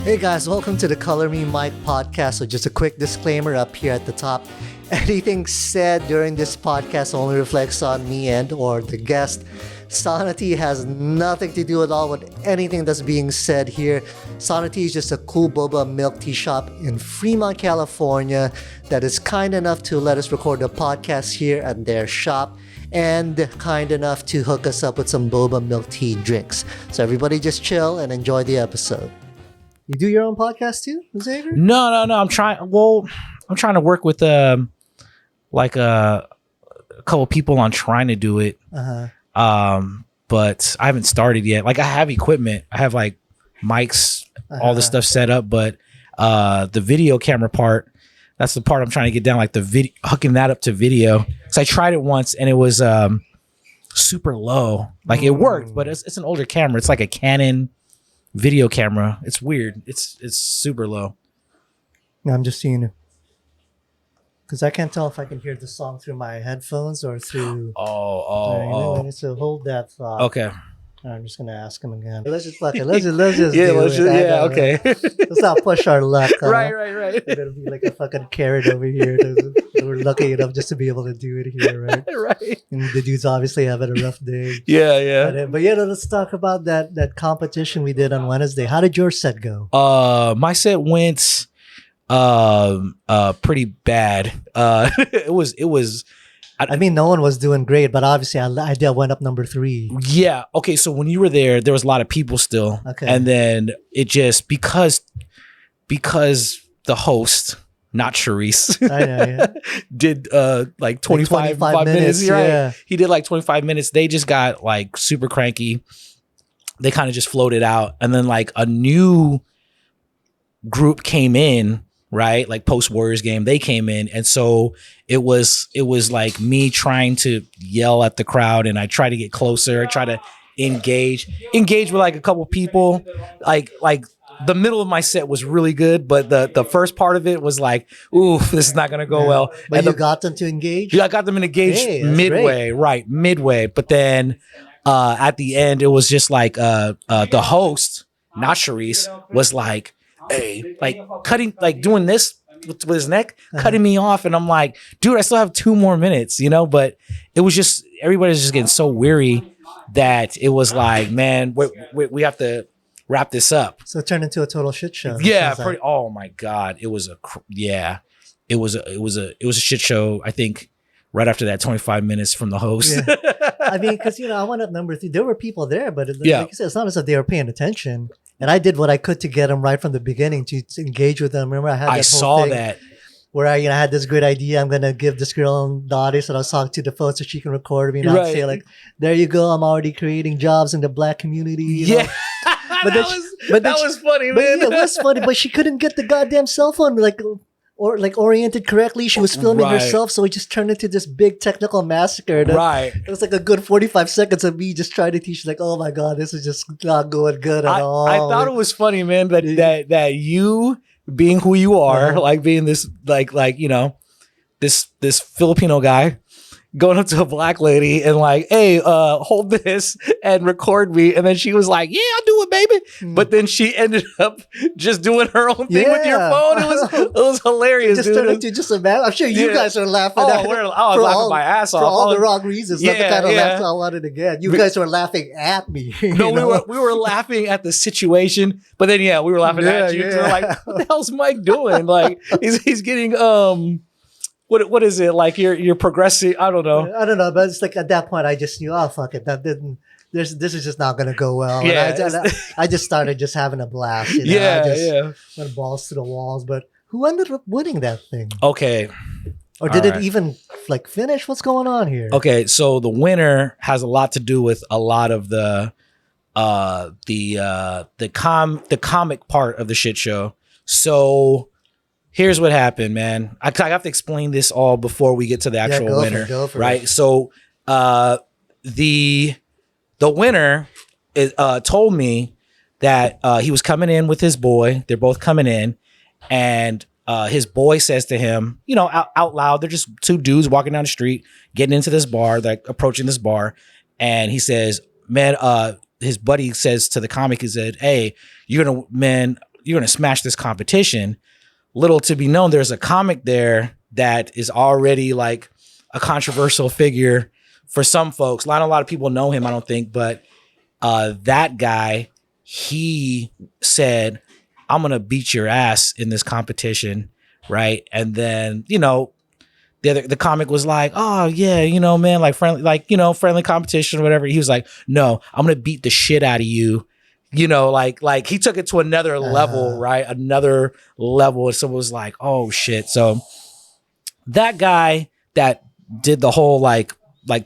Hey guys, welcome to the Color Me Mike podcast. So just a quick disclaimer up here at the top. Anything said during this podcast only reflects on me and or the guest. Sonity has nothing to do at all with anything that's being said here. Sonity is just a cool boba milk tea shop in Fremont, California that is kind enough to let us record the podcast here at their shop and kind enough to hook us up with some boba milk tea drinks. So everybody just chill and enjoy the episode. You do your own podcast too, Xavier? No. I'm trying to work with a couple people on trying to do it. But I haven't started yet. Like I have equipment. I have like mics, all the stuff set up, but the video camera part, that's the part I'm trying to get down, like the video, hooking that up to video. So I tried it once and it was super low. Like it worked, but it's an older camera. It's like a Canon video camera. It's weird. It's super low. No, I'm just seeing it. Because I can't tell if I can hear the song through my headphones or through... So hold that thought. Okay. I'm just gonna ask him again. Let's just do it. Okay. Let's not push our luck. Right. We're gonna be like a fucking carrot over here. We're lucky enough just to be able to do it here, right? Right. And the dude's obviously having a rough day. Yeah. But let's talk about that competition we did on Wednesday. How did your set go? My set went pretty bad. It was I mean, no one was doing great, but obviously I went up number 3. Yeah. Okay. So when you were there was a lot of people still. Okay. And then it just, because the host, not Charisse, I know, yeah. did like 25 minutes. Right? Yeah. He did like 25 minutes. They just got like super cranky. They kind of just floated out. And then like a new group came in, right? Like post Warriors game, they came in. And so it was like me trying to yell at the crowd, and I try to get closer. I try to engage with like a couple people. Like the middle of my set was really good, but the first part of it was like, ooh, this is not going to go well. But and you got them to engage? Yeah, I got them to engage midway, right? Midway. But then at the end, it was just like the host, not Charisse, was like, hey, like cutting, like doing this with his neck, cutting me off. And I'm like, dude, I still have 2 more minutes, but it was just, everybody's just getting so weary that it was like, man, we have to wrap this up. So it turned into a total shit show. Yeah. Oh my God. It was it was a shit show. I think right after that 25 minutes from the host. Yeah. I mean, because, I went up number 3. There were people there, but like you said, it's not as if they were paying attention. And I did what I could to get them right from the beginning to engage with them. Remember, I saw that where I had this great idea. I'm gonna give this girl the audience that I was talking to the phone so she can record me and I'd say like, "There you go. I'm already creating jobs in the Black community." Yeah, but that was funny, man. Yeah, it was funny, but she couldn't get the goddamn cell phone oriented correctly. She was filming herself, so it just turned into this big technical massacre. It was like a good 45 seconds of me just trying to teach. Like, oh my God, this is just not going good at all. I thought it was funny, man, that you being who you are, like being this this Filipino guy, going up to a Black lady and like, hey, hold this and record me. And then she was like, yeah, I'll do it, baby. But then she ended up just doing her own thing with your phone. It was hilarious. It just turned into just a man. I'm sure you guys are laughing. I was laughing my ass off. For all the wrong reasons. Not the kind of laughs I wanted to get. You guys were laughing at me. No, we were laughing at the situation. But then, we were laughing at you. Yeah. We were like, what the hell's Mike doing? Like, he's getting... What is it like? You're progressing. I don't know, but it's like at that point I just knew, oh fuck it, this is just not gonna go well. Yeah, and I just started just having a blast. Went balls to the walls. But who ended up winning that thing? Okay, or did it even like finish? What's going on here? Okay, so the winner has a lot to do with a lot of the comic part of the shit show. So. Here's what happened, man. I have to explain this all before we get to the actual winner, right? So, the winner told me that he was coming in with his boy. They're both coming in, and his boy says to him, out loud, they're just 2 dudes walking down the street, getting into this bar, like approaching this bar, and he says, "Man," his buddy says to the comic, he said, "Hey, you're gonna, man." smash this competition. Little to be known, there's a comic there that is already like a controversial figure for some folks. Not a lot of people know him, I don't think, but that guy, he said, I'm gonna beat your ass in this competition, right? And then, the comic was like, oh yeah, man, like friendly competition or whatever. He was like, no, I'm gonna beat the shit out of you. Like he took it to another level, right? Another level. So it was like, oh shit. So that guy that did the whole like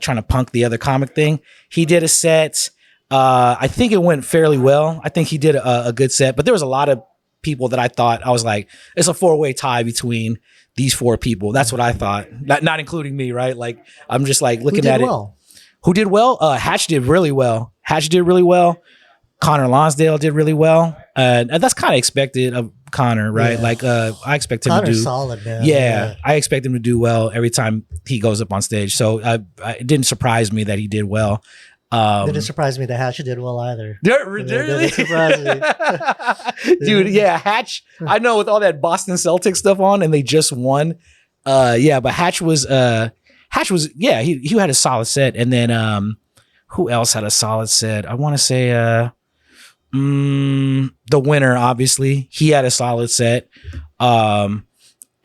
trying to punk the other comic thing, he did a set. I think it went fairly well. I think he did a good set, but there was a lot of people that I was like, it's a 4-way tie between these 4 people. That's what I thought. Not including me, right? Like I'm just like looking at it. Who did well? Hatch did really well. Connor Lonsdale did really well. And that's kind of expected of Connor, right? Yeah. Like I expect him to do solid, man. Yeah, I expect him to do well every time he goes up on stage. So it didn't surprise me that he did well. Didn't surprise me that Hatch did well either. Really? Didn't surprise me. Dude, yeah, Hatch, I know with all that Boston Celtics stuff on and they just won. But Hatch was he had a solid set. And then who else had a solid set? I want to say the winner, obviously. He had a solid set.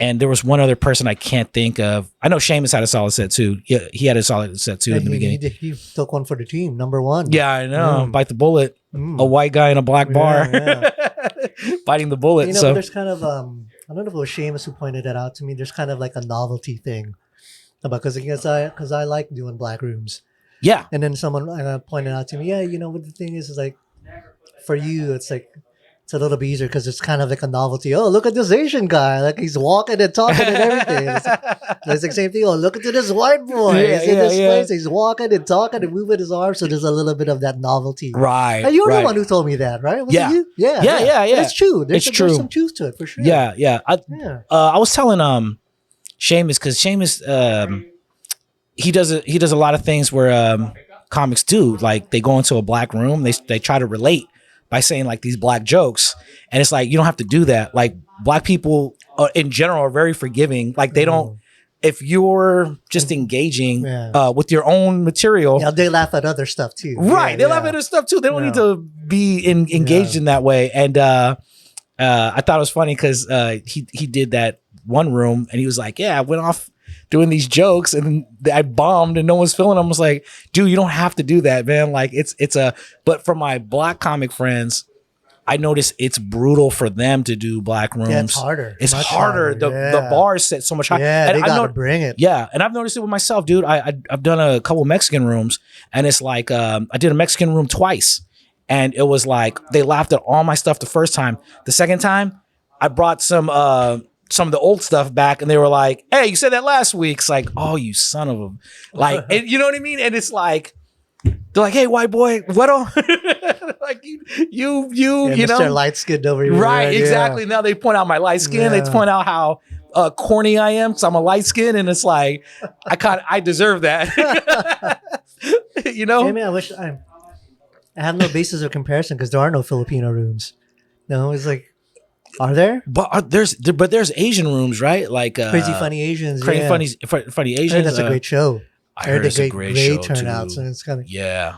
And there was one other person I can't think of. I know Sheamus had a solid set too. Yeah, he had a solid set too in the beginning. He took one for the team, number 1. Yeah, I know. Bite the bullet. A white guy in a black bar. Biting the bullet. But there's kind of, I don't know if it was Sheamus who pointed that out to me. There's kind of like a novelty thing. Because I like doing black rooms. Yeah. And then someone pointed out to me, what the thing is like, for you, it's like, it's a little bit easier because it's kind of like a novelty. Oh, look at this Asian guy. Like he's walking and talking and everything. It's like the same thing. Oh, look at this white boy. He's in this place. He's walking and talking and moving his arms. So there's a little bit of that novelty. Right. And you're the one who told me that, right? Was it you? Yeah. It's true. There's some truth to it for sure. Yeah. I was telling Sheamus, because Sheamus he does a lot of things where comics do. Like they go into a black room, they try to relate by saying like these black jokes, and it's like you don't have to do that. Like black people in general are very forgiving. Like they don't. If you're just engaging with your own material, they laugh at other stuff too. Right, they laugh at other stuff too. They don't need to be engaged in that way. And I thought it was funny because he did that one room, and he was like, "Yeah, I went off doing these jokes and I bombed and no one's feeling them." I was like, dude, you don't have to do that, man. Like but for my black comic friends, I noticed it's brutal for them to do black rooms. Yeah, it's harder. It's harder. The bar is set so much higher. Yeah, they gotta bring it. Yeah, and I've noticed it with myself, dude. I've done a couple Mexican rooms, and it's like I did a Mexican room twice, and it was like they laughed at all my stuff the first time. The second time, I brought some of the old stuff back, and they were like, "Hey, you said that last week." It's like, "Oh, you son of a," like, and you know what I mean? And it's like, they're like, "Hey, white boy, what on?" Like you Mr. Light skinned over here, right? Exactly. Now they point out my light skin. They point out how corny I am because I'm a light skin, and it's like I deserve that. Hey, man, I wish I have no basis of comparison because there are no Filipino rooms. No, it's like. Are there? But there's Asian rooms, right? Like Crazy Funny Asians. Funny Asians. I heard that's a great show. I heard it's a great show turnouts, too. And it's kind of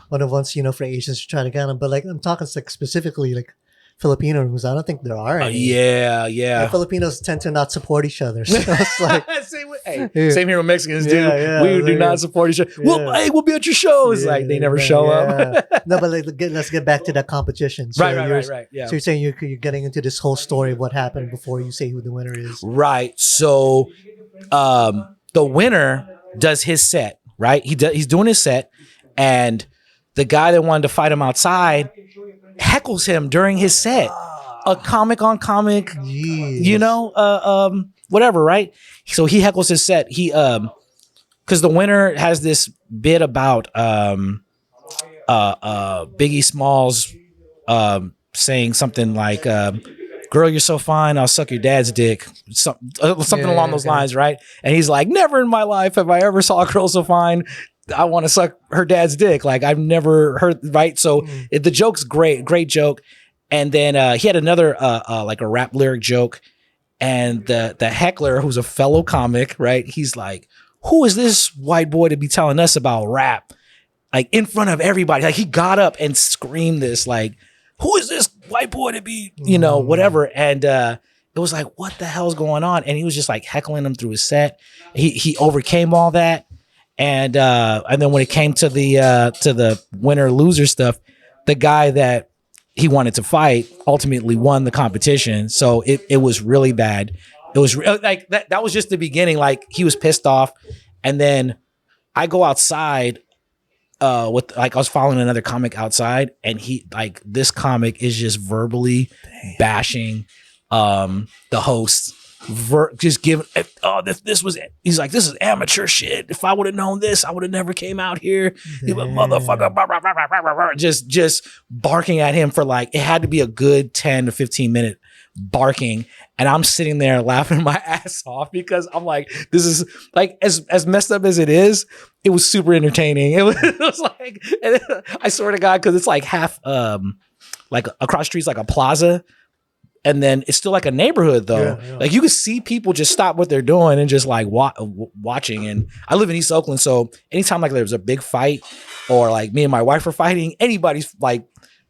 one of ones for Asians to try to get them. But like I'm talking like specifically like Filipino rooms. I don't think there are any. Yeah. Filipinos tend to not support each other. So it's like same here with Mexicans, dude. We do not support each other. Yeah. We'll be at your shows. Like they never show up. No, but let's get back to that competition. So right. Yeah. So you're saying you're getting into this whole story of what happened before you say who the winner is. Right. So the winner does his set, right? He's doing his set, and the guy that wanted to fight him outside heckles him during his set. A comic on comic, whatever, right? So he heckles his set. He because the winner has this bit about Biggie Smalls saying something like girl, you're so fine, I'll suck your dad's dick. Something along those lines, right? And he's like, never in my life have I ever saw a girl so fine I want to suck her dad's dick. Like I've never heard, right? So the joke's great joke. And then he had another like a rap lyric joke, and the heckler, who's a fellow comic, right? He's like, "Who is this white boy to be telling us about rap?" Like in front of everybody. Like he got up and screamed this, like, "Who is this white boy to be, whatever?" And it was like, what the hell's going on? And he was just like heckling him through his set. He overcame all that. And then when it came to the winner loser stuff, the guy that he wanted to fight ultimately won the competition. So it was really bad. It was like that was just the beginning. Like he was pissed off. And then I go outside with like I was following another comic outside, and he like this comic is just verbally bashing the host, just giving this was, he's like, "This is amateur shit. If I would have known this, I would have never came out here." Motherfucker, just barking at him for like, it had to be a good 10 to 15 minute barking. And I'm sitting there laughing my ass off because I'm like, this is like, as messed up as it is, it was super entertaining. It was like, I swear to God, because it's like half like across the street's like a plaza. And then it's still like a neighborhood though. Yeah. Like you could see people just stop what they're doing and just like watching. And I live in East Oakland. So anytime like there's a big fight or like me and my wife are fighting, anybody's like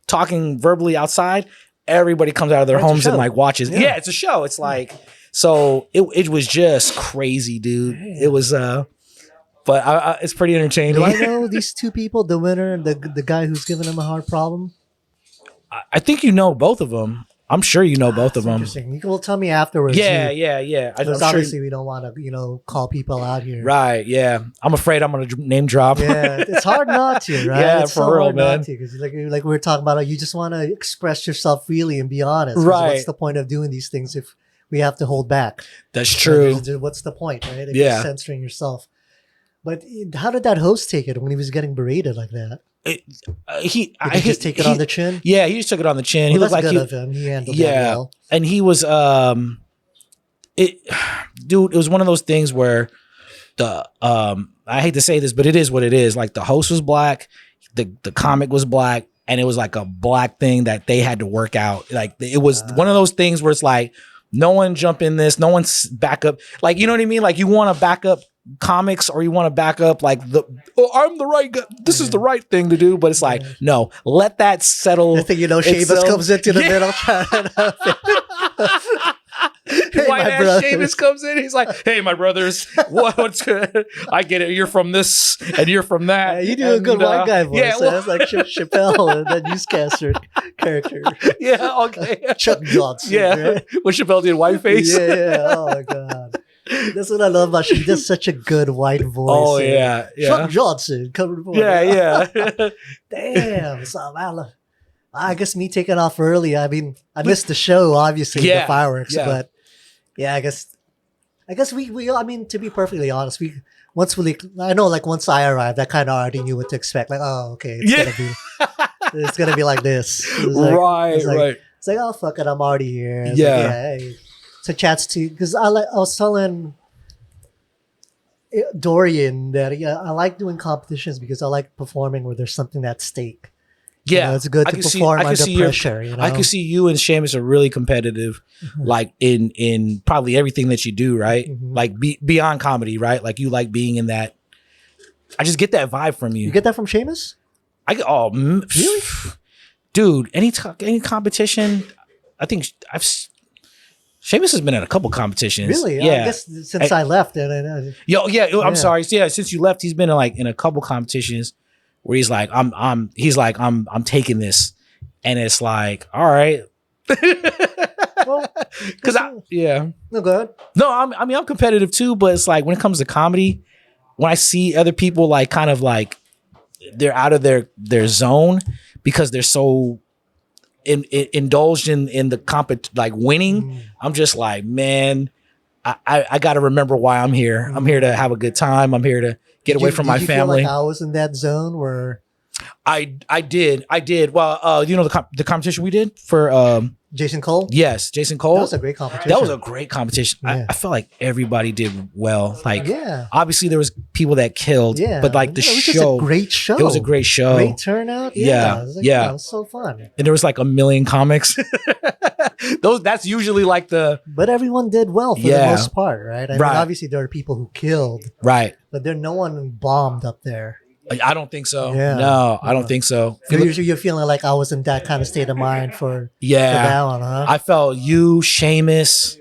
talking verbally outside, everybody comes out of their homes and like watches. Yeah, it's a show. It's like, so it was just crazy, dude. Man. It was, but it's pretty entertaining. Do I know these two people, the winner and the guy who's giving him a hard problem? I think you know both of them. I'm sure you know both of them. Interesting. You will tell me afterwards. Yeah. Because obviously we don't want to, call people out here. Right. Yeah. I'm afraid I'm going to name drop. Yeah. It's hard not to, right? Yeah, it's for real, man. Because like we were talking about, you just want to express yourself freely and be honest. Right. What's the point of doing these things if we have to hold back? That's true. What's the point, right? If you're censoring yourself. But how did that host take it when he was getting berated like that? He just take it on the chin. Yeah, he just took it on the chin. Well, he looked like good of him. He handled that well. And he was it was one of those things where the I hate to say this, but it is what it is. Like the host was black, the comic was black, and it was like a black thing that they had to work out. Like it was one of those things where it's like, no one jump in this, no one's back up. Like, you know what I mean? Like you want to back up comics, or you want to back up like I'm the right guy, this is the right thing to do, but it's like, no, let that settle. I think Seamus comes into the middle. White ass Seamus comes in, he's like, "Hey, my brothers, what's good? I get it, you're from this and you're from that." Yeah, you do a good white guy voice. Yeah, that's like Chappelle, that newscaster character. Yeah, okay. Chuck Johnson. Yeah, right? When Chappelle did whiteface. Yeah. Oh my God. That's what I love about you. He does such a good white voice. Oh yeah. Chuck Johnson coming forward. Yeah. Damn. So I guess me taking off early. I mean, I missed the show, obviously, the fireworks. Yeah. But yeah, I guess we. I mean, to be perfectly honest, once I arrived, I kind of already knew what to expect. Like, oh, okay, it's gonna be like this. Right. It's like, oh fuck it, I'm already here. Hey. It's a chance to, because I was telling Dorian that I like doing competitions because I like performing where there's something at stake. Yeah, it's good to perform under pressure. I can see you and Seamus are really competitive, like in probably everything that you do, right? Mm-hmm. Like beyond comedy, right? Like you like being in that. I just get that vibe from you. You get that from Seamus? Really, dude. Any competition, I think Seamus has been at a couple competitions. Really? Yeah. I guess since I left. I'm sorry. Yeah, since you left, he's been in a couple competitions where he's like, I'm taking this, and it's like, all right. Well, because no, go ahead. No, I'm competitive too, but it's like when it comes to comedy, when I see other people like kind of like they're out of their zone because they're so indulged in the like winning, I'm just like, man, I got to remember why I'm here. I'm here to have a good time. I'm here to get away from my family. Feel like I was in that zone where I did. Well, you know the competition we did for Jason Cole? yes, Jason Cole. That was a great competition. That was a great competition. Yeah. I felt like everybody did well. Like, Yeah. obviously there was people that killed, Yeah. but like the it was show, just a great show. it was a great show. Great turnout. Yeah. It was like, Yeah. It was so fun. And there was like 1 million comics. That's usually like the But everyone did well for the Yeah. most part, right? I mean, Right. obviously there are people who killed, right. but there no one bombed up there. I don't think so. Yeah. No, I don't Yeah. think so. You're feeling like I was in that kind of state of mind for Yeah. that one, huh? I felt you, Seamus,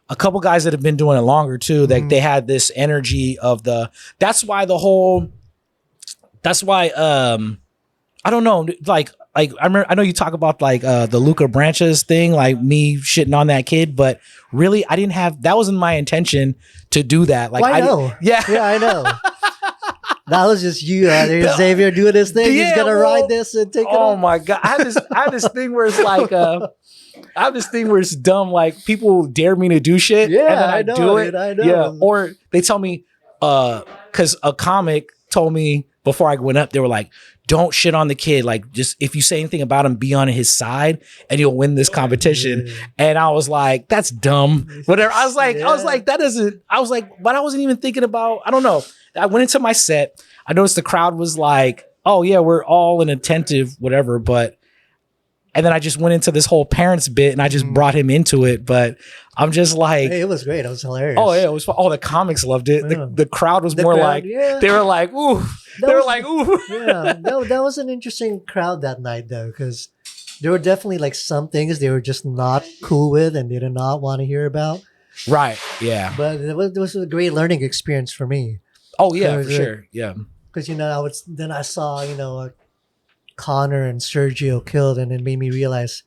a couple guys that have been doing it longer too. That they had this energy of the. That's why I don't know. Like I remember. I know you talk about like the Luca Branches thing, like me shitting on that kid, but really I didn't have. That wasn't my intention to do that. Like I know. Yeah. Yeah, I know. That was just you, Xavier, doing his thing. He's Yeah, gonna well, ride this and take it Oh off. my god! I have this thing where it's like I have this thing where it's dumb. Like people dare me to do shit, Yeah, and then I know, do it. dude, I know. Yeah, or they tell me, because a comic told me before I went up, they were like, "Don't shit on the kid. Like, just if you say anything about him, be on his side, and you'll win this competition." Yeah. And I was like, "That's dumb." Whatever. I was Yeah. like, that doesn't. I was like, but I wasn't even thinking about. I don't know. I went into my set. I noticed the crowd was like, "Oh yeah, we're all inattentive, whatever." But and then I just went into this whole parents bit, and I just brought him into it. But I'm just like, Hey, it was great. It was hilarious. oh yeah, it was. Oh, the comics loved it. Yeah. The crowd was The more crowd, like yeah. they were like, ooh. That They were was- like, ooh. Yeah, that was an interesting crowd that night, though, because there were definitely like some things they were just not cool with and they did not want to hear about. Right. Yeah. But it was a great learning experience for me. Oh yeah, for Because, sure. Yeah. Because I saw Connor and Sergio killed, and it made me realize,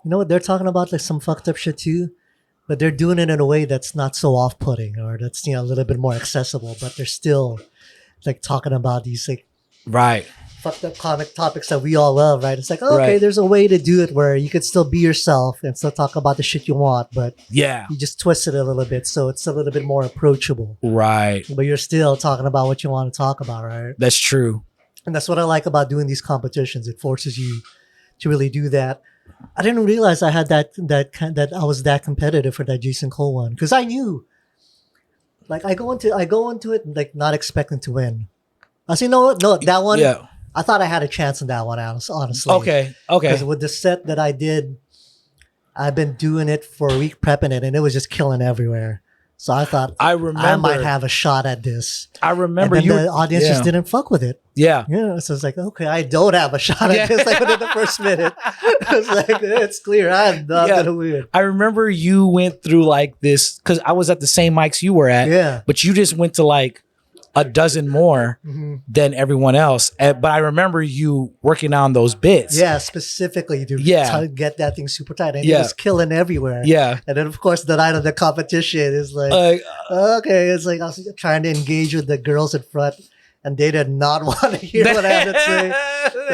you know what, they're talking about like some fucked up shit too, but they're doing it in a way that's not so off-putting, or that's a little bit more accessible, but they're still like talking about these like Right. fucked up comic topics that we all love, right? It's like, okay, Right. there's a way to do it where you could still be yourself and still talk about the shit you want, but Yeah. you just twist it a little bit so it's a little bit more approachable. Right. But you're still talking about what you want to talk about, right? That's true. And that's what I like about doing these competitions. It forces you to really do that. I didn't realize I had that I was that competitive for that Jason Cole one, because I knew, like, I go into it like not expecting to win. I say no, that one. Yeah. I thought I had a chance in that one, honestly. Okay. Because Okay. with the set that I did, I've been doing it for a week, prepping it, and it was just killing everywhere. So I thought I I remember. might have a shot at this. I remember and then you. the audience yeah. just didn't fuck with it. Yeah. Yeah, so it's like, okay, I don't have a shot Yeah. at this. Like within the first minute, it's like it's clear I'm not Yeah. gonna win. I remember you went through like this because I was at the same mics you were at, Yeah. but you just went to like a dozen more Mhm. than everyone else. But I remember you working on those bits. Yeah, specifically to Yeah. get that thing super tight, and Yeah. it was killing everywhere. Yeah. And then of course the night of the competition is like, okay, it's like I was trying to engage with the girls in front, and they did not want to hear what I had to say.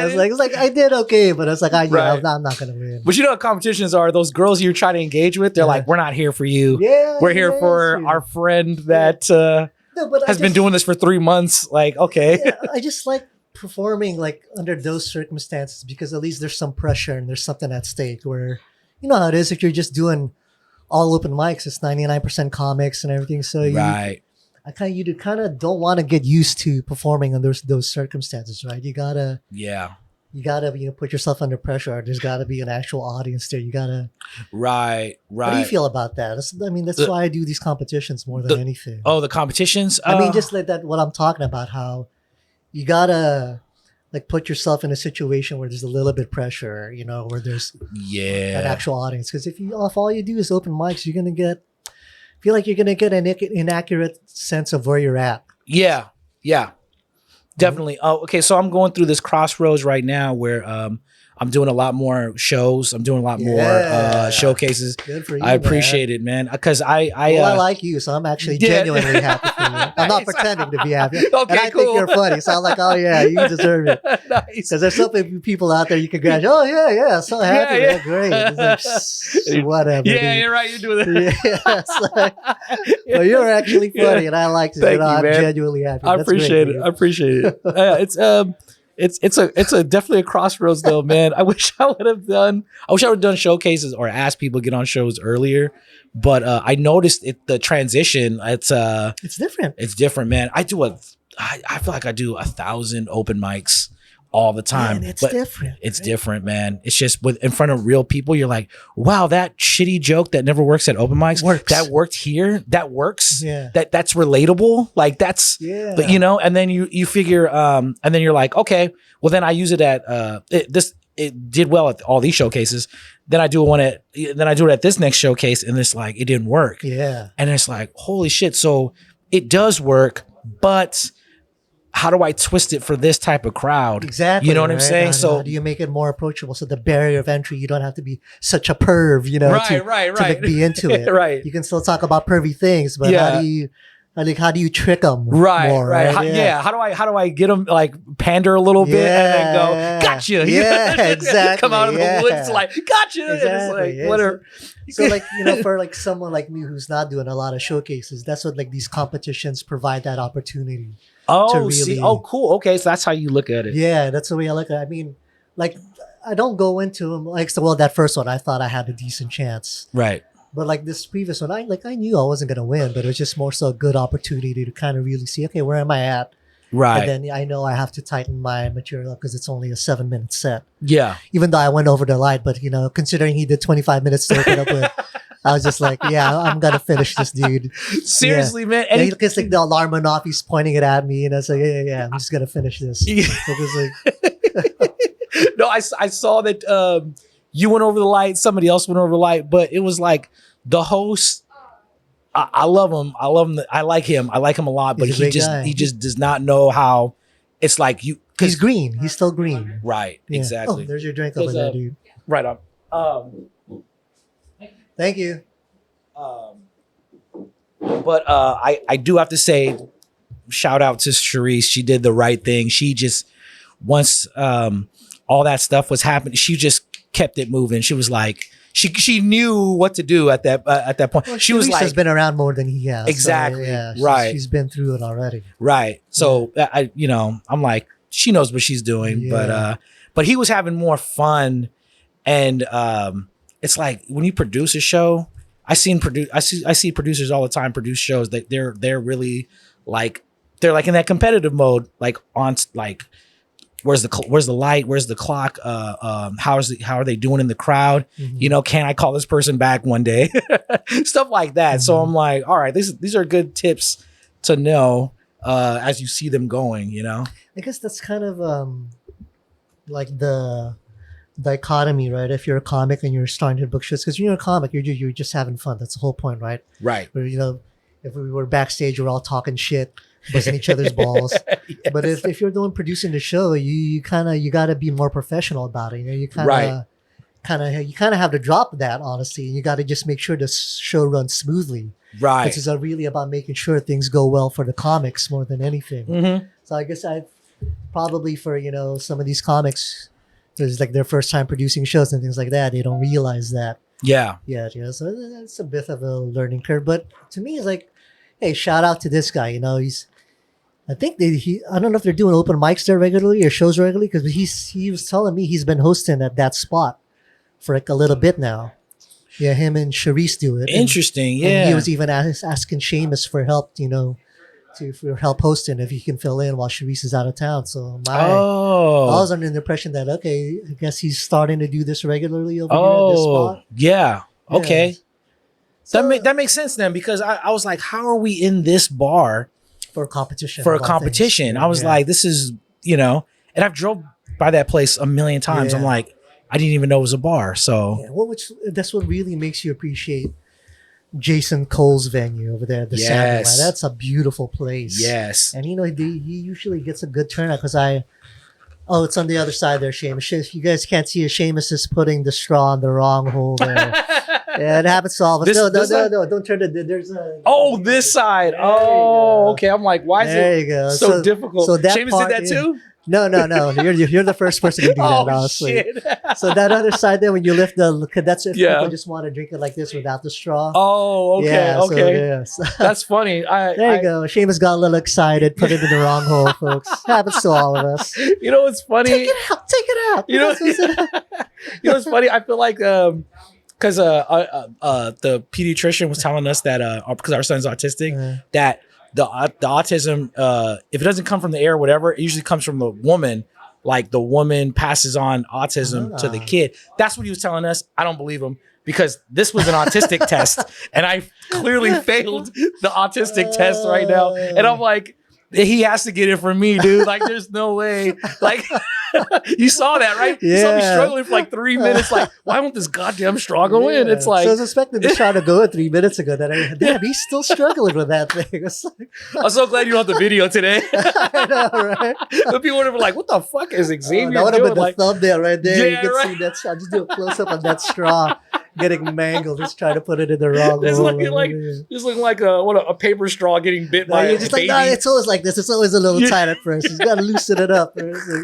It's like I did okay, but it's like Right. I'm not gonna win. But you know what competitions are? Those girls you're trying to engage with, they're Yeah. like, we're not here for you. Yeah, We're here yeah, for sure. our friend that No, but has been doing this for 3 months. Like, okay. Yeah, I just like performing like under those circumstances because at least there's some pressure and there's something at stake. Where you know how it is if you're just doing all open mics, it's 99% comics and everything. So Right. you kind of don't want to get used to performing under those circumstances, right? You gotta Yeah. put yourself under pressure. There's gotta be an actual audience there. You gotta. Right. Right. How do you feel about that? That's The- why I do these competitions more than anything. Oh, the competitions? I mean, just like that, what I'm talking about, how you gotta like put yourself in a situation where there's a little bit pressure, where there's an yeah. actual audience. Because if all you do is open mics, you're gonna feel like you're gonna get an inaccurate sense of where you're at. Yeah. Yeah. Definitely. Oh, okay. So I'm going through this crossroads right now where I'm doing a lot more shows. I'm doing a lot more Yeah. showcases. Good for you. I appreciate it, man. Because I like you, so I'm actually Yeah. genuinely happy for you. I'm not pretending to be happy. Okay, and I cool. think you're funny, so I'm like, oh yeah, you deserve it. nice. Because there's some people out there you can congratulate. Oh yeah, so happy, Yeah, man, great. It's like, whatever. Yeah, dude. you're right. You're doing that. Yeah, it's like, well, you're actually funny, and I like it. Thank you, I'm man. genuinely happy. I That's appreciate great, it. dude. I appreciate it. It's It's a definitely a crossroads though, man. I wish I would have done showcases or asked people to get on shows earlier. But I noticed the transition. It's different. It's different, man. I feel like I do 1,000 open mics all the time. Man, it's different. It's different, man. It's just in front of real people. You're like, wow, that shitty joke that never works at open mics that worked here. That works. Yeah. That's relatable. Like that's, but you know, and then you figure, and then you're like, okay, well then I use it at, it did well at all these showcases. Then I do it at this next showcase and it's like, it didn't work. Yeah. And it's like, holy shit. So it does work, but how do I twist it for this type of crowd? Exactly. You know what I'm saying? How do you make it more approachable? So the barrier of entry, you don't have to be such a perv, you know, to like, be into it. Right. You can still talk about pervy things, but how do you trick them? Right. More, right. How do I get them like pander a little bit and then go, gotcha. Yeah, exactly. Come out of the woods like, gotcha. Exactly. And it's like, whatever. So like, you know, for like someone like me who's not doing a lot of showcases, that's what like these competitions provide that opportunity. Oh, see. Oh, cool. Okay. So that's how you look at it. Yeah, that's the way I look at it. I mean, like, I don't go into them like, so, well, that first one, I thought I had a decent chance. Right. But like this previous one, I knew I wasn't going to win, but it was just more so a good opportunity to kind of really see, okay, where am I at? Right. And then I know I have to tighten my material up because it's only a 7-minute set. Yeah. Even though I went over the light, but you know, considering he did 25 minutes to open up with, I was just like, yeah, I'm going to finish this dude. Seriously, man. And because like the alarm went off, he's pointing it at me and I was like, yeah, I'm just going to finish this. It was like, no, I saw that you went over the light, somebody else went over the light, but it was like the host, I love him. I like him a lot, but he just does not know how. It's like he's green. He's still green. Right. Yeah. Exactly. Oh, there's your drink over there, dude. Right on. Thank you. But I do have to say, shout out to Charisse. She did the right thing. She just once all that stuff was happening, she just kept it moving. She was like. She knew what to do at that point. Well, she was like, has been around more than he has. Exactly. So, yeah, right. She's been through it already. Right. So I'm like, she knows what she's doing. Yeah. But he was having more fun, and it's like when you produce a show, I see producers all the time produce shows that they're really like they're like in that competitive mode, like on like. Where's the light? Where's the clock? How are they doing in the crowd? Mm-hmm. You know, can I call this person back one day? Stuff like that. Mm-hmm. So I'm like, all right, these are good tips to know as you see them going. You know, I guess that's kind of like the dichotomy, right? If you're a comic and you're starting to book shows, because you're a comic, you're just having fun. That's the whole point, right? Right. Where, you know, if we were backstage, we're all talking shit. Buzzing each other's balls. Yes. But if you're producing the show, you got to be more professional about it. You know, you kind of have to drop that, honestly. You got to just make sure the show runs smoothly. Right. This is really about making sure things go well for the comics more than anything. Mm-hmm. So I guess I probably for, you know, some of these comics, it's like their first time producing shows and things like that. They don't realize that. Yeah. Yeah. You know, so that's a bit of a learning curve. But to me, it's like, hey, shout out to this guy. You know, I think I don't know if they're doing open mics there regularly or shows regularly, because he was telling me he's been hosting at that spot for like a little bit now. Yeah, him and Charisse do it. Interesting, yeah. And he was even asking Seamus for help, you know, for help hosting if he can fill in while Charisse is out of town. So I was under the impression that, okay, I guess he's starting to do this regularly over here at this spot. Yeah, okay. Yeah. So, that makes sense then, because I was like, how are we in this bar? For a competition. I was like, this is, you know, and I've drove by that place a million times. Yeah. I'm like, I didn't even know it was a bar. So that's what really makes you appreciate Jason Cole's venue over there at the Samurai. That's a beautiful place. Yes. And you know, he usually gets a good turnout because it's on the other side there, Seamus. You guys can't see it. Seamus is putting the straw in the wrong hole there. Yeah, it happens to all of us. No, don't turn it. There's a. Oh, this side. Okay. I'm like, why is it so difficult? So that Seamus part, did that too? No. You're the first person to do that, Oh honestly. shit! So that other side there, when you lift that's if Yeah. people just want to drink it like this without the straw. Oh, okay, Yeah, so okay. yes. That's funny. There you go. Seamus got a little excited, put it in the wrong hole, folks. Happens to all of us. You know what's funny? Take it out. You know, you know what's funny? I feel like because the pediatrician was telling us that because our son's autistic, that the autism if it doesn't come from the air or whatever, it usually comes from the woman. Like the woman passes on autism to the kid. That's what he was telling us. I don't believe him because this was an autistic test, and I clearly failed the autistic test right now. And I'm like, he has to get it from me, dude. Like, there's no way. Like, you saw that, right? You saw me struggling for like 3 minutes. Like, why won't this goddamn straw go in? It's like, so I was expecting the straw to go in 3 minutes ago. Damn, he's still struggling with that thing. It's like, I'm so glad you don't have the video today. I know, right? The people would have been like, what the fuck is Xavier that would have doing? been the Like, thumbnail right there. Yeah, You can right. see that straw. Just do a close up on that straw getting mangled. Just trying to put it in the wrong it's hole. looking like a paper straw getting bit by You're a just baby. like, no, it's always like this. It's always a little tight at first. You got to loosen it up. Right? It's like,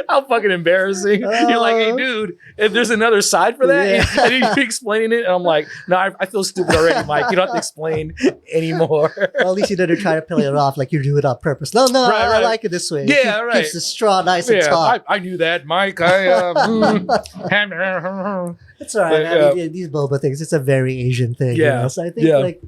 How fucking embarrassing. You're like, hey, dude, if there's another side for that, Yeah. and you're explaining it, and I'm like, no, I feel stupid already, Mike. You don't have to explain anymore. well, at least you didn't try to play it off like you do it on purpose. No, Right, I right. like it this way. Yeah, right. Keeps the straw nice and Yeah, taut. I knew that, Mike. It's all right. But, I mean, these boba things, it's a very Asian thing. Yeah, You know? So I think yeah. like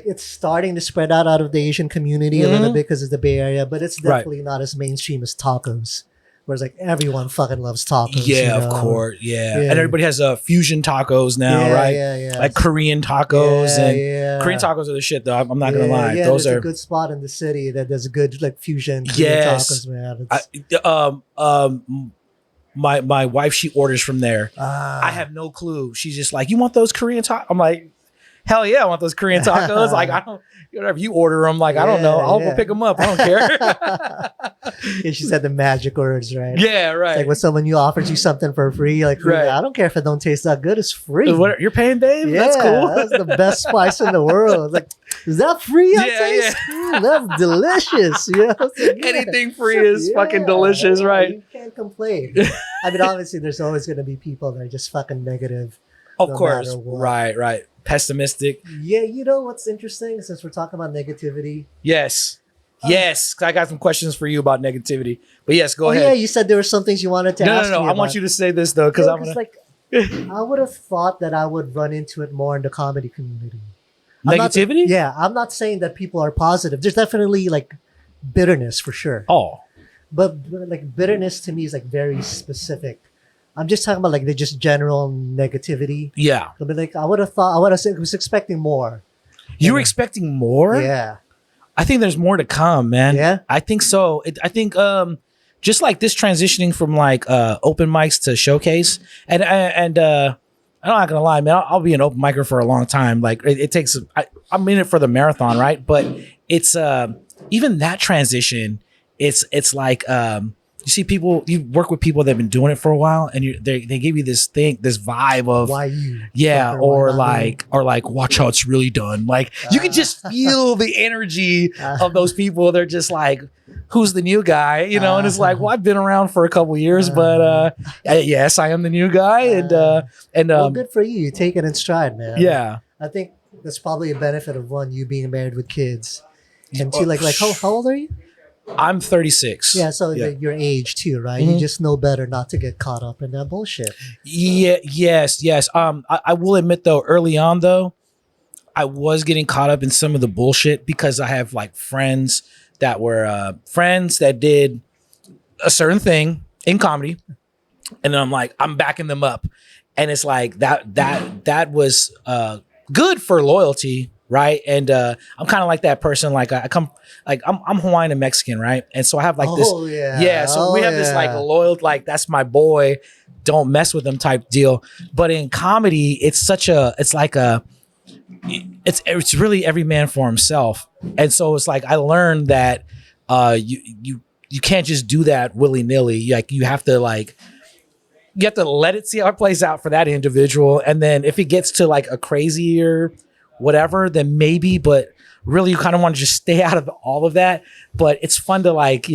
it's starting to spread out of the Asian community a little bit because of the Bay Area, but it's Right. definitely not as mainstream as tacos. Whereas like everyone fucking loves tacos. Yeah, you of know? course. Yeah. Yeah. And everybody has fusion tacos now, Yeah, right? yeah. Like Korean tacos. Yeah, and yeah. Korean tacos are the shit, though. I'm not going to lie. Yeah, Those there's are. a good spot in the city that does good like fusion Korean Yes. tacos, man. My wife, she orders from there. I have no clue. She's just like, you want those Korean tacos? I'm like, hell yeah, I want those Korean tacos. Like, I don't, whatever you order them, like, I don't know. I'll go pick them up. I don't care. And she said the magic words, right? Yeah, right. It's like when someone you offers you something for free, you're like, Right. I don't care if it don't taste that good, it's free. What, you're paying, Dave? Yeah, That's cool. That's the best spice in the world. Like, is that free? I Yeah, taste? That's delicious. You know? It's like, yeah. Anything free is fucking Yeah, delicious, yeah, right? You can't complain. I mean, obviously, there's always going to be people that are just fucking negative. Of no course. matter what. Right. Pessimistic. Yeah, you know what's interesting since we're talking about negativity? Yes. Yes. 'Cause I got some questions for you about negativity. But yes, go Yeah, ahead. you said there were some things you wanted to ask No. me I want about. you to say this though, because Yeah, I'm gonna like, I would have thought that I would run into it more in the comedy community. negativity. I'm not saying that people are positive. There's definitely like bitterness for sure. Oh, But like bitterness to me is like very specific. I'm just talking about like the just general negativity. yeah. I mean, like I was expecting more. You were expecting more? Yeah. I think there's more to come, man. Yeah? I think so. I think just like this transitioning from like open mics to showcase, and I'm not gonna lie, man. I'll be an open micer for a long time. Like it takes. I'm in it for the marathon, right? But it's even that transition. It's like you see people. You work with people that've been doing it for a while, and they give you this vibe of Why you? yeah, fucker, or why not me? like watch how it's really done. Like you can just feel the energy of those people. They're just like, who's the new guy? You know, and it's like, well, I've been around for a couple years, but yes, I am the new guy, and Well, good for you. You take it in stride, man. yeah. I think that's probably a benefit of one, you being married with kids, and two, like how old are you? I'm 36. Yeah, so Yeah. your age too, right? Mhm. You just know better not to get caught up in that bullshit. Yeah, yes. I will admit though, early on though, I was getting caught up in some of the bullshit because I have like friends that were friends that did a certain thing in comedy, and then I'm backing them up, and it's like that was good for loyalty, right? And I'm kind of like that person. Like I'm Hawaiian and Mexican, right? And so I have like this. Yeah, so we have this like loyal, like that's my boy, don't mess with him type deal. But in comedy, it's really every man for himself. And so it's like I learned that you can't just do that willy-nilly. Like you have to let it see how it plays out for that individual. And then if it gets to like a crazier whatever, then maybe, but really you kind of want to just stay out of all of that. But it's fun to like,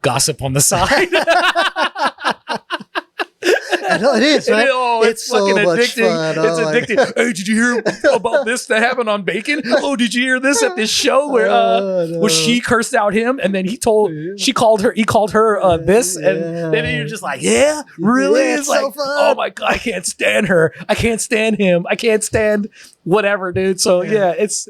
gossip on the side. I know it is, right? It's fucking so much addicting. fun. It's addicting. Hey, did you hear about this that happened on Bacon? Oh, did you hear this at this show where she cursed out him and then he called her this, and then you're just like, yeah, really? Yeah, it's like, so fun. oh my God, I can't stand her. I can't stand him. I can't stand whatever, dude. So it's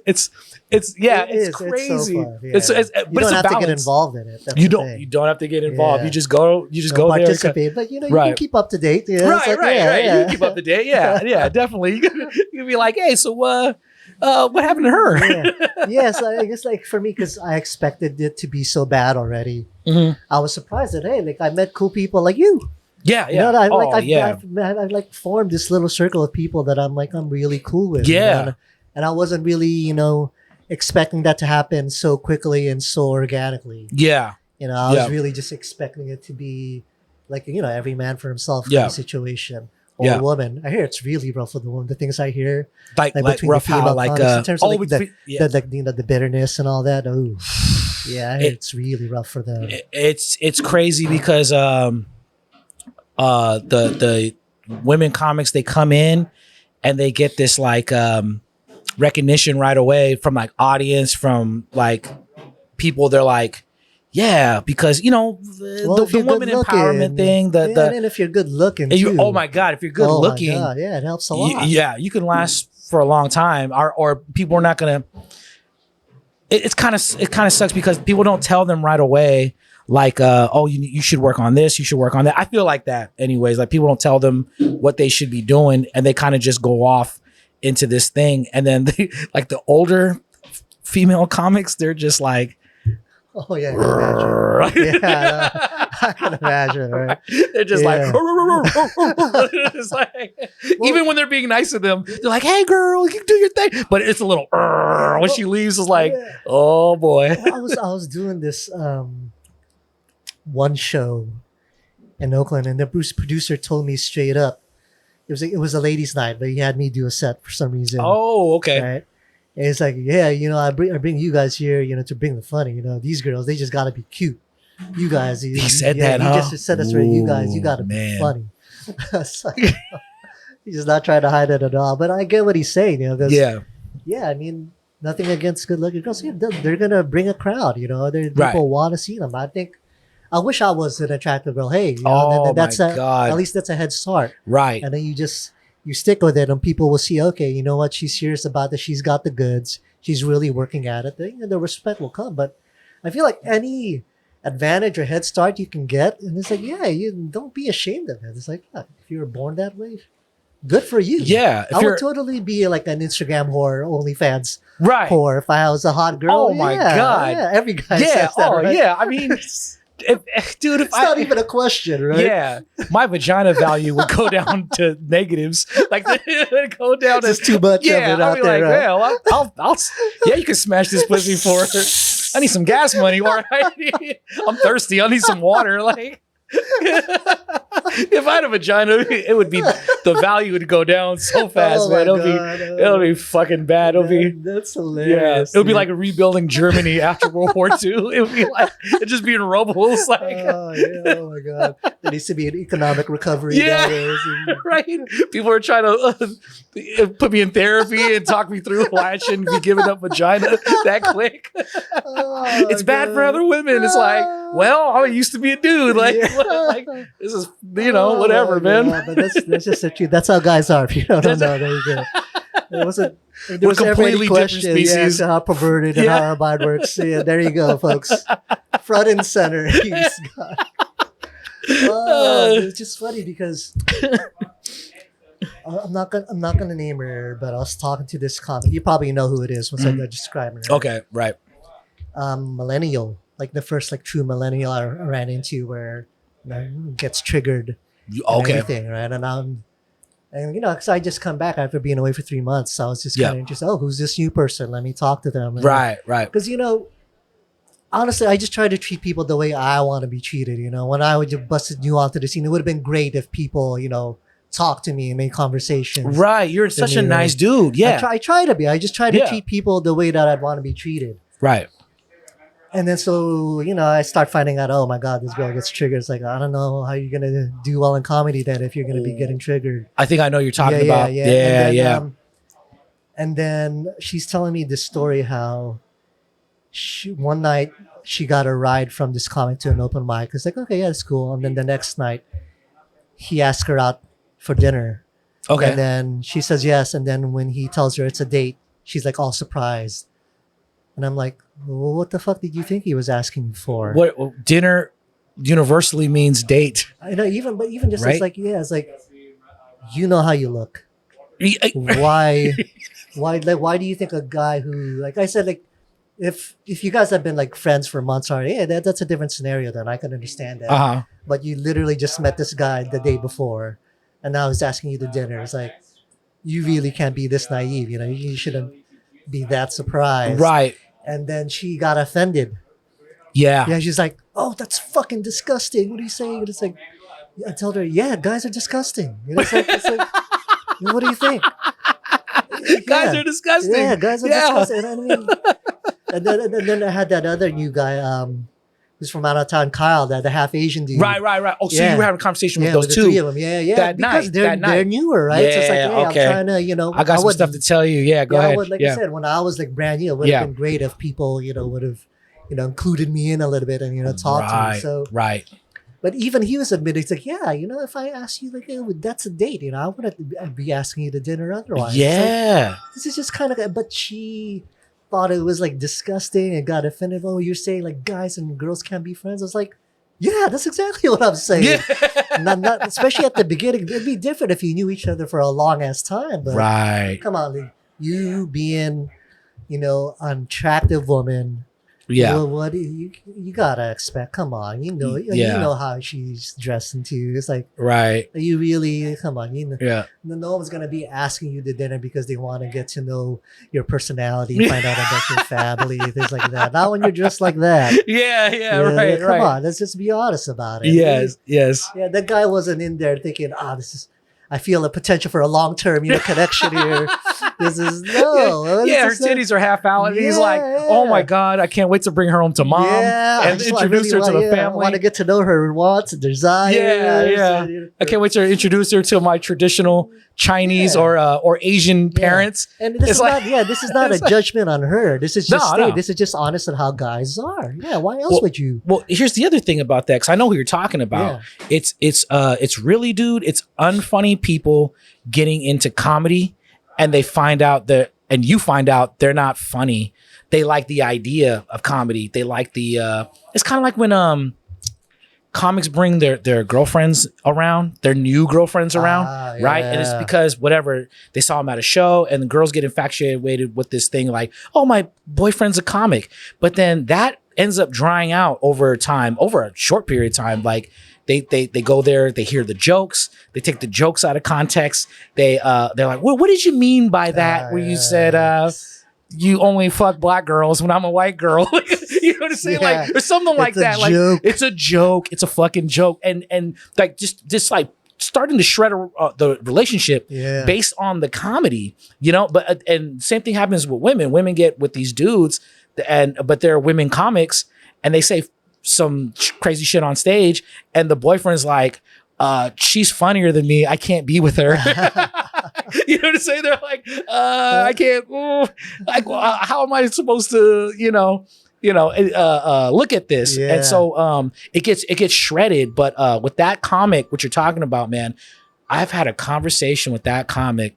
crazy. So fun. Yeah. But you don't have to get balance. involved in it. That's You the don't. thing. You don't have to get involved. Yeah. You just go. You just go there. Participate, but you can keep up to date. Yeah, Right. it's like, Right. yeah. You keep up to date. Yeah, definitely. You can be like, hey, so what happened to her? Yeah. Yes, I guess like for me, because I expected it to be so bad already. Mhm. I was surprised that like I met cool people like you. Yeah. You know what I've I've like formed this little circle of people that I'm really cool with. Yeah. And I wasn't really expecting that to happen so quickly and so organically. Yeah. I was really just expecting it to be like every man for himself kind of situation. Or a woman. I hear it's really rough for the woman. The things I hear, like between rough the female how like comics, in terms of the the bitterness and all that. Oh, yeah, I hear it's really rough for them. It's crazy because the women comics, they come in and they get this like recognition right away from like audience, from like people. They're like, yeah, because the woman empowerment thing. And if you're good looking, too. Oh my God, if you're good looking, yeah, it helps a lot. You can last for a long time. Or people are not gonna. It kind of sucks because people don't tell them right away. Like, you should work on this. You should work on that. I feel like that, anyways. Like people don't tell them what they should be doing, and they kind of just go off into this thing. And then they, like the older female comics, they're just like, oh yeah, I can imagine. I can imagine. Right? They're just like, it's like, even when they're being nice to them, they're like, "Hey, girl, you do your thing." But it's a little when she leaves. It's like, oh boy. I was doing this one show in Oakland, and the producer told me straight up, it was a ladies' night, but he had me do a set for some reason. Oh, okay. Right. And it's like, yeah, I bring you guys here, to bring the funny. These girls, they just gotta be cute. You guys, he said that, he huh? just said that's right. You guys, you gotta be funny. It's like, he's just not trying to hide it at all. But I get what he's saying, yeah. I mean, nothing against good-looking girls. Yeah, they're gonna bring a crowd. People want to see them. I wish I was an attractive girl. Hey, that's God. At least that's a head start, right? And then you stick with it, and people will see, okay, you know what? She's serious about this. She's got the goods. She's really working at it. And the respect will come. But I feel like any advantage or head start you can get, and it's like, yeah, you don't be ashamed of it. It's like, yeah, if you were born that way, good for you. Yeah, I would totally be like an Instagram whore, OnlyFans whore if I was a hot girl. Oh my God. Yeah, every guy says that, right? Yeah. I mean, dude, it's not even a question, right? Yeah, my vagina value would go down to negatives. Like it would go down to too much. Yeah, of it I'll be there, like, right? well, I'll yeah, you can smash this pussy for. I need some gas money, or I'm thirsty. I need some water. Like, if I had a vagina, it would be, the value would go down so fast, man. It'll be fucking bad. That's hilarious. Yeah, it would be like rebuilding Germany after World War II. It would be like it just be in rubble. Like, oh my God, there needs to be an economic recovery. Yeah, right. People are trying to put me in therapy and talk me through why I shouldn't be giving up vagina that quick. It's bad for other women. It's like, well, I used to be a dude. Like, like this is, whatever, man. But that's just the truth. That's how guys are. If you don't know, there you go. There wasn't. There was completely every different question species. how perverted and how our mind works. Yeah, there you go, folks. Front and center. He's got. It's just funny because I'm not gonna name her, but I was talking to this comic. You probably know who it is once I describe her. Okay, right. Millennial, like the first true millennial I ran into, where gets triggered. And everything, right? And because I just come back after being away for 3 months, so I was just kind of interested. Oh, who's this new person? Let me talk to them. And, right. Because honestly, I just try to treat people the way I want to be treated. When I would just busted new onto the scene, it would have been great if people talk to me and make conversations. Right. You're such a me, nice right? dude. Yeah. I try to be. I just try to Yeah. treat people the way that I'd want to be treated. Right. And then so, I start finding out, oh my God, this girl gets triggered. It's like, I don't know how you're going to do well in comedy then if you're going to be getting triggered. I think I know you're talking about. Yeah, and then, yeah. And then she's telling me this story how one night she got a ride from this comic to an open mic. It's like, okay, yeah, it's cool. And then the next night he asked her out for dinner. Okay. And then she says yes. And then when he tells her it's a date, she's like all surprised. And I'm like, well, what the fuck did you think he was asking you for? What dinner universally means date. I know, even just Right? it's like, yeah, it's like, you know how you look. Why do you think a guy who, like I said, like if you guys have been like friends for months already, yeah, that's a different scenario then. I can understand that. Uh-huh. But you literally just met this guy the day before and now he's asking you to dinner. It's like, you really can't be this naive, you shouldn't be that surprised. Right. And then she got offended. Yeah. Yeah, she's like, oh, that's fucking disgusting. What are you saying? And it's like, I told her, yeah, guys are disgusting. It's like what do you think? Guys are disgusting. Yeah, guys are disgusting. And I mean, and then I had that other new guy, who's from out of town, Kyle, the half Asian dude. Right. Oh, so you were having a conversation with those the two. three of them. Yeah. That because night. they're newer, right? So it's like, Yeah, hey, okay. I'm trying to, I got some stuff to tell you. Yeah, go ahead. Like I said, when I was like brand new, it would have been great if people, would have, included me in a little bit and, talked to me. So, right. But even he was admitting, it's like, yeah, if I ask you, like, that's a date, I wouldn't be asking you to dinner otherwise. Yeah. Like, this is just kind of, but she thought it was like disgusting and got offended. Oh, you're saying like guys and girls can't be friends. I was like, yeah, that's exactly what I'm saying. Yeah. not especially at the beginning. It'd be different if you knew each other for a long ass time. But Right. come on, Lee. You being, an attractive woman. Yeah. Well, what do you gotta expect? Come on, you know how she's dressing too. It's like, Right. you really come on, Yeah. no one's gonna be asking you to dinner because they want to get to know your personality, find out about your family, things like that. Not when you're dressed like that. Yeah. Right. Come on, let's just be honest about it. Yes. Yeah, that guy wasn't in there thinking, I feel a potential for a long-term, connection here. This is her titties are half out, and he's like, "Oh my God, I can't wait to bring her home to mom and introduce her to the family. I want to get to know her wants and desires. Yeah. I can't wait to introduce her to my traditional Chinese or Asian parents." And this is not a judgment on her. This is just No. this is just honest on how guys are. Yeah, why else would you? Well, here's the other thing about that, because I know who you're talking about. Yeah. It's really, dude, it's unfunny people getting into comedy, and they find out that, and you find out they're not funny. They like the idea of comedy. They like the it's kind of like when comics bring their girlfriends around, their new girlfriends around, right? And it's because whatever, they saw them at a show, and the girls get infatuated with this thing like, oh, my boyfriend's a comic. But then that ends up drying out over time, over a short period of time. Like they go there, they hear the jokes, they take the jokes out of context. They're like, well, what did you mean by that? Where you said you only fuck black girls when I'm a white girl. You know what I'm saying? Yeah. Like, or something like that. Like, it's a joke. It's a fucking joke. And like just like starting to shred the relationship based on the comedy, But and same thing happens with women. Women get with these dudes, but they're women comics, and they say some crazy shit on stage, and the boyfriend's like, she's funnier than me, I can't be with her. You know what I'm saying? They're like, I can't, how am I supposed to, look at this? Yeah. And so it gets shredded. But with that comic, what you're talking about, man, I've had a conversation with that comic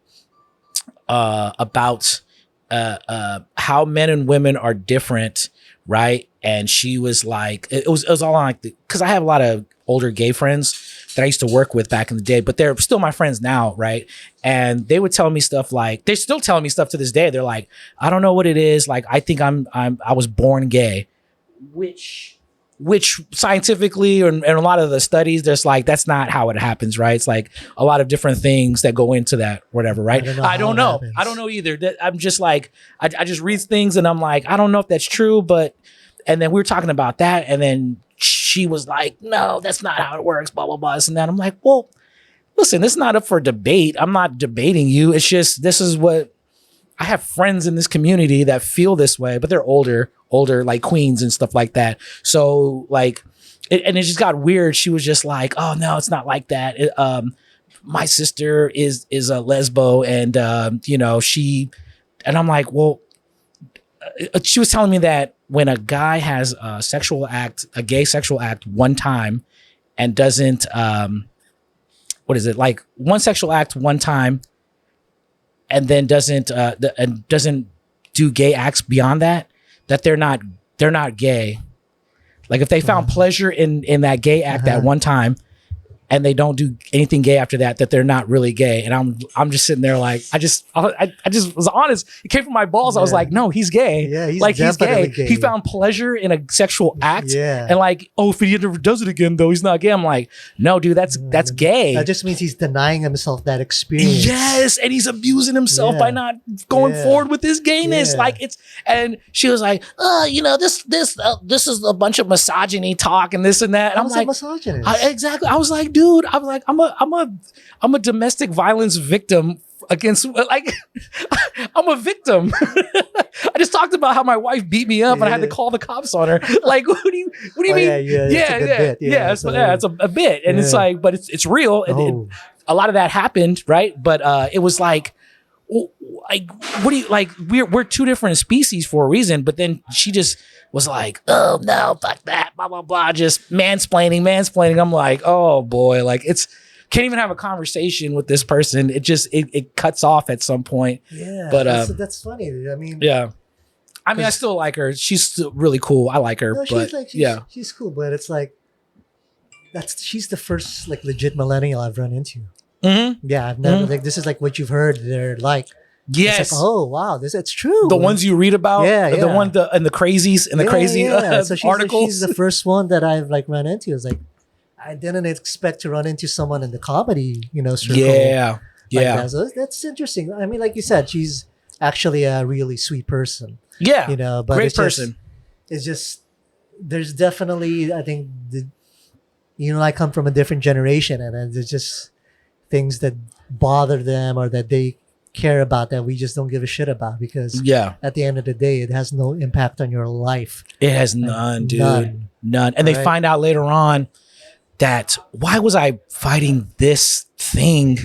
about how men and women are different, right? And she was like, it was all on like, because I have a lot of older gay friends that I used to work with back in the day, but they're still my friends now, right? And they would tell me stuff like, they're still telling me stuff to this day. They're like, I don't know what it is. Like, I think I was born gay, which scientifically and a lot of the studies, there's like, that's not how it happens, right? It's like a lot of different things that go into that, whatever, right? I don't know. I don't know either. I'm just like, I just read things and I'm like, I don't know if that's true, but, and then we were talking about that, and then she was like, no, that's not how it works, blah, blah, blah, this and that. I'm like, well, listen, this is not up for debate. I'm not debating you. It's just, this is what I have friends in this community that feel this way, but they're older, like queens and stuff like that. So like, and it just got weird. She was just like, oh no, it's not like that. My sister is a lesbo, and you know, and I'm like, well, she was telling me that when a guy has a gay sexual act one time and doesn't, like one sexual act one time and then doesn't do gay acts beyond that they're not gay. Like if they found pleasure in that gay act that one time and they don't do anything gay after that they're not really gay. And I'm just sitting there like, I just was honest. It came from my balls. I was like, no, he's gay. Yeah, he's gay. He found pleasure in a sexual act. Yeah. And like, oh, if he never does it again though, he's not gay. I'm like, no, dude, that's gay. That just means he's denying himself that experience. Yes, and he's abusing himself by not going forward with his gayness. Like and she was like, you know, this is a bunch of misogyny talk and this and that. And I'm like, misogynist? Exactly. I was like, dude, I'm like, I'm a domestic violence victim against, like, I'm a victim. I just talked about how my wife beat me up and I had to call the cops on her. Like, what do you mean? Yeah, it's a bit. And it's like, but it's real. And a lot of that happened, right? But it was like what do you like? We're two different species for a reason. But then she just was like, oh no, fuck that, blah blah blah, just mansplaining. I'm like, oh boy, like can't even have a conversation with this person. It just it cuts off at some point. Yeah, but that's funny. I mean, yeah. I mean, I still like her. She's still really cool. I like her. No, she's cool. But it's like she's the first like legit millennial I've run into. Mm-hmm. Yeah, I've never like this is like what you've heard. They're like, yes, it's like, oh wow, it's true. The ones you read about, the one and the crazies and the crazy so articles. She's the first one that I've like run into. It's like I didn't expect to run into someone in the comedy, circle. Yeah. That. So that's interesting. I mean, like you said, she's actually a really sweet person. Yeah, but great person. It's just there's definitely I think I come from a different generation, and there's just things that bother them or that they care about that we just don't give a shit about because at the end of the day it has no impact on your life. It has none, dude. None. And they find out later on that why was I fighting this thing?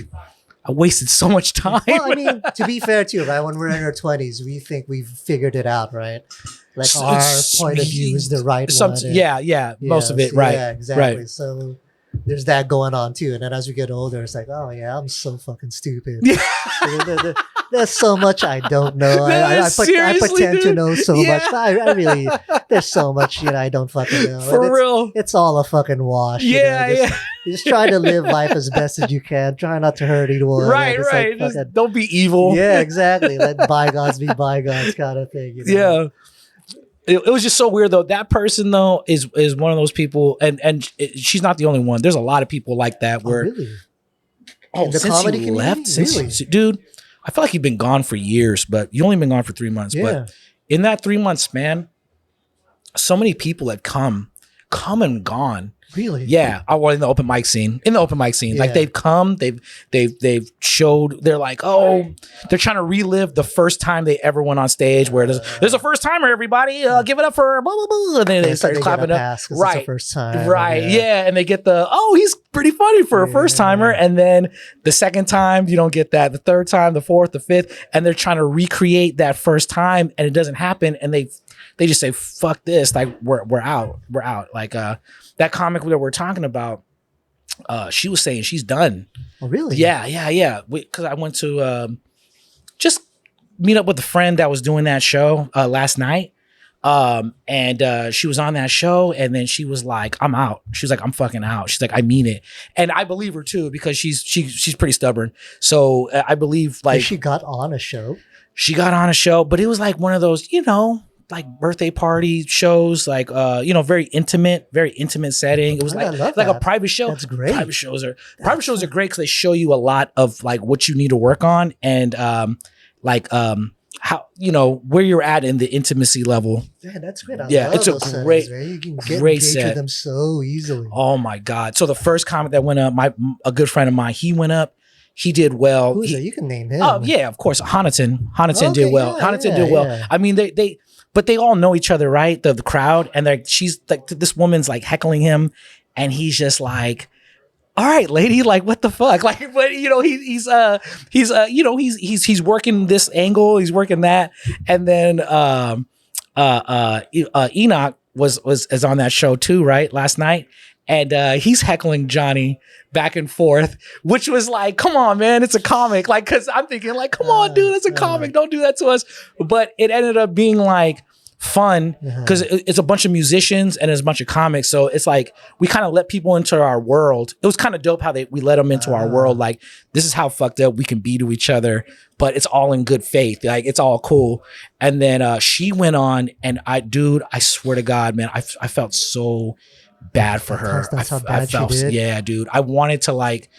I wasted so much time. Well, I mean, to be fair too, right? When we're in our 20s, we think we've figured it out, right? Like our point of view is the right one. Most of it, right? Yeah, exactly. Right. So there's that going on too. And then as we get older, it's like, oh yeah, I'm so fucking stupid. There's so much I don't know. I pretend to know so much. I really, there's so much I don't fucking know. For real. It's all a fucking wash. Just try to live life as best as you can. Try not to hurt anyone. Right. Like, just don't be evil. Yeah, exactly. Let bygones be bygones kind of thing. Yeah. It was just so weird though. That person though is one of those people, and she's not the only one. There's a lot of people like that where. Oh, really? The since comedy you left, really? Dude, I feel like you've been gone for years, but you only been gone for 3 months. Yeah. But in that 3 month span, so many people had come and gone. Really? Yeah. Well, in the open mic scene, like they've come, they've showed. They're like, oh, they're trying to relive the first time they ever went on stage. Where there's a first timer, everybody, give it up for blah blah blah, and then they start clapping up. Right, it's the first time. Right, yeah, and they get he's pretty funny for a first timer, and then the second time you don't get that. The third time, the fourth, the fifth, and they're trying to recreate that first time, and it doesn't happen, and they just say, fuck this, like we're out. Like that comic that we're talking about, she was saying she's done. Oh, really? Yeah. Because I went to just meet up with a friend that was doing that show last night. And she was on that show, and then she was like, I'm out. She was like, I'm fucking out. She's like, I mean it. And I believe her too, because she's pretty stubborn. So I believe like she got on a show. She got on a show, but it was like one of those, like birthday party shows, like very intimate setting. It was like a private show. That's great. Private shows are great because they show you a lot of like what you need to work on, and how, you know, where you're at in the intimacy level. Yeah, that's great. I Yeah, love it's a those great, settings, right? You can get great engaged set. with them so easily. Oh my God. So the first comic that went up, a good friend of mine, he went up. He did well. Who is it? You can name him. Oh yeah, of course. Honiton did well. Yeah, Honiton did well. yeah. I mean, but they all know each other, right? The crowd, and she's like, this woman's like heckling him, and he's just like, all right, lady, like what the fuck? Like, but you know, he's you know, he's working this angle, he's working that, and then Enoch is on that show too, right? Last night. And he's heckling Johnny back and forth, which was like, come on, man, it's a comic. Like, cause I'm thinking like, come on, dude, it's a comic. Don't do that to us. But it ended up being like fun because it's a bunch of musicians and there's a bunch of comics. So it's like, we kind of let people into our world. It was kind of dope how we let them into our world. Like, this is how fucked up we can be to each other, but it's all in good faith. Like, it's all cool. And then she went on and I swear to God, man, I felt so bad for her. That's how bad she did? Yeah, dude. I wanted to like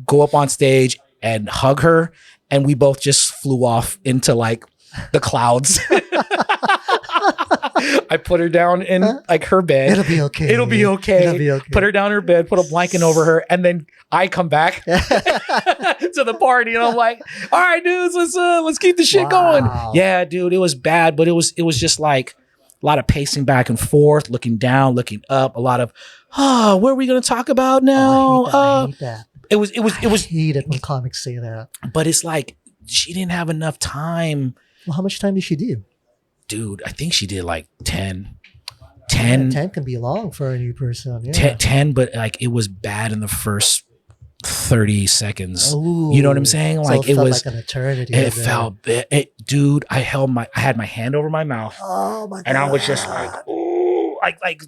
go up on stage and hug her, and we both just flew off into like the clouds. I put her down in like her bed. It'll be okay. It'll be okay. Put her down in her bed, put a blanket over her, and then I come back to the party, and I'm like, "All right, dudes, let's keep the shit going." Yeah, dude, it was bad, but it was just like a lot of pacing back and forth, looking down, looking up, a lot of, what are we going to talk about now? I hate that. It was, I hate it when comics say that. But it's like, she didn't have enough time. Well, how much time did she do? Dude, I think she did like 10. 10 can be long for a new person. Yeah. 10, but like it was bad in the first 30 seconds. Ooh. You know what I'm saying? So Like it felt was like an eternity. It felt dude, I had my hand over my mouth. Oh my God. And I was just like, oh,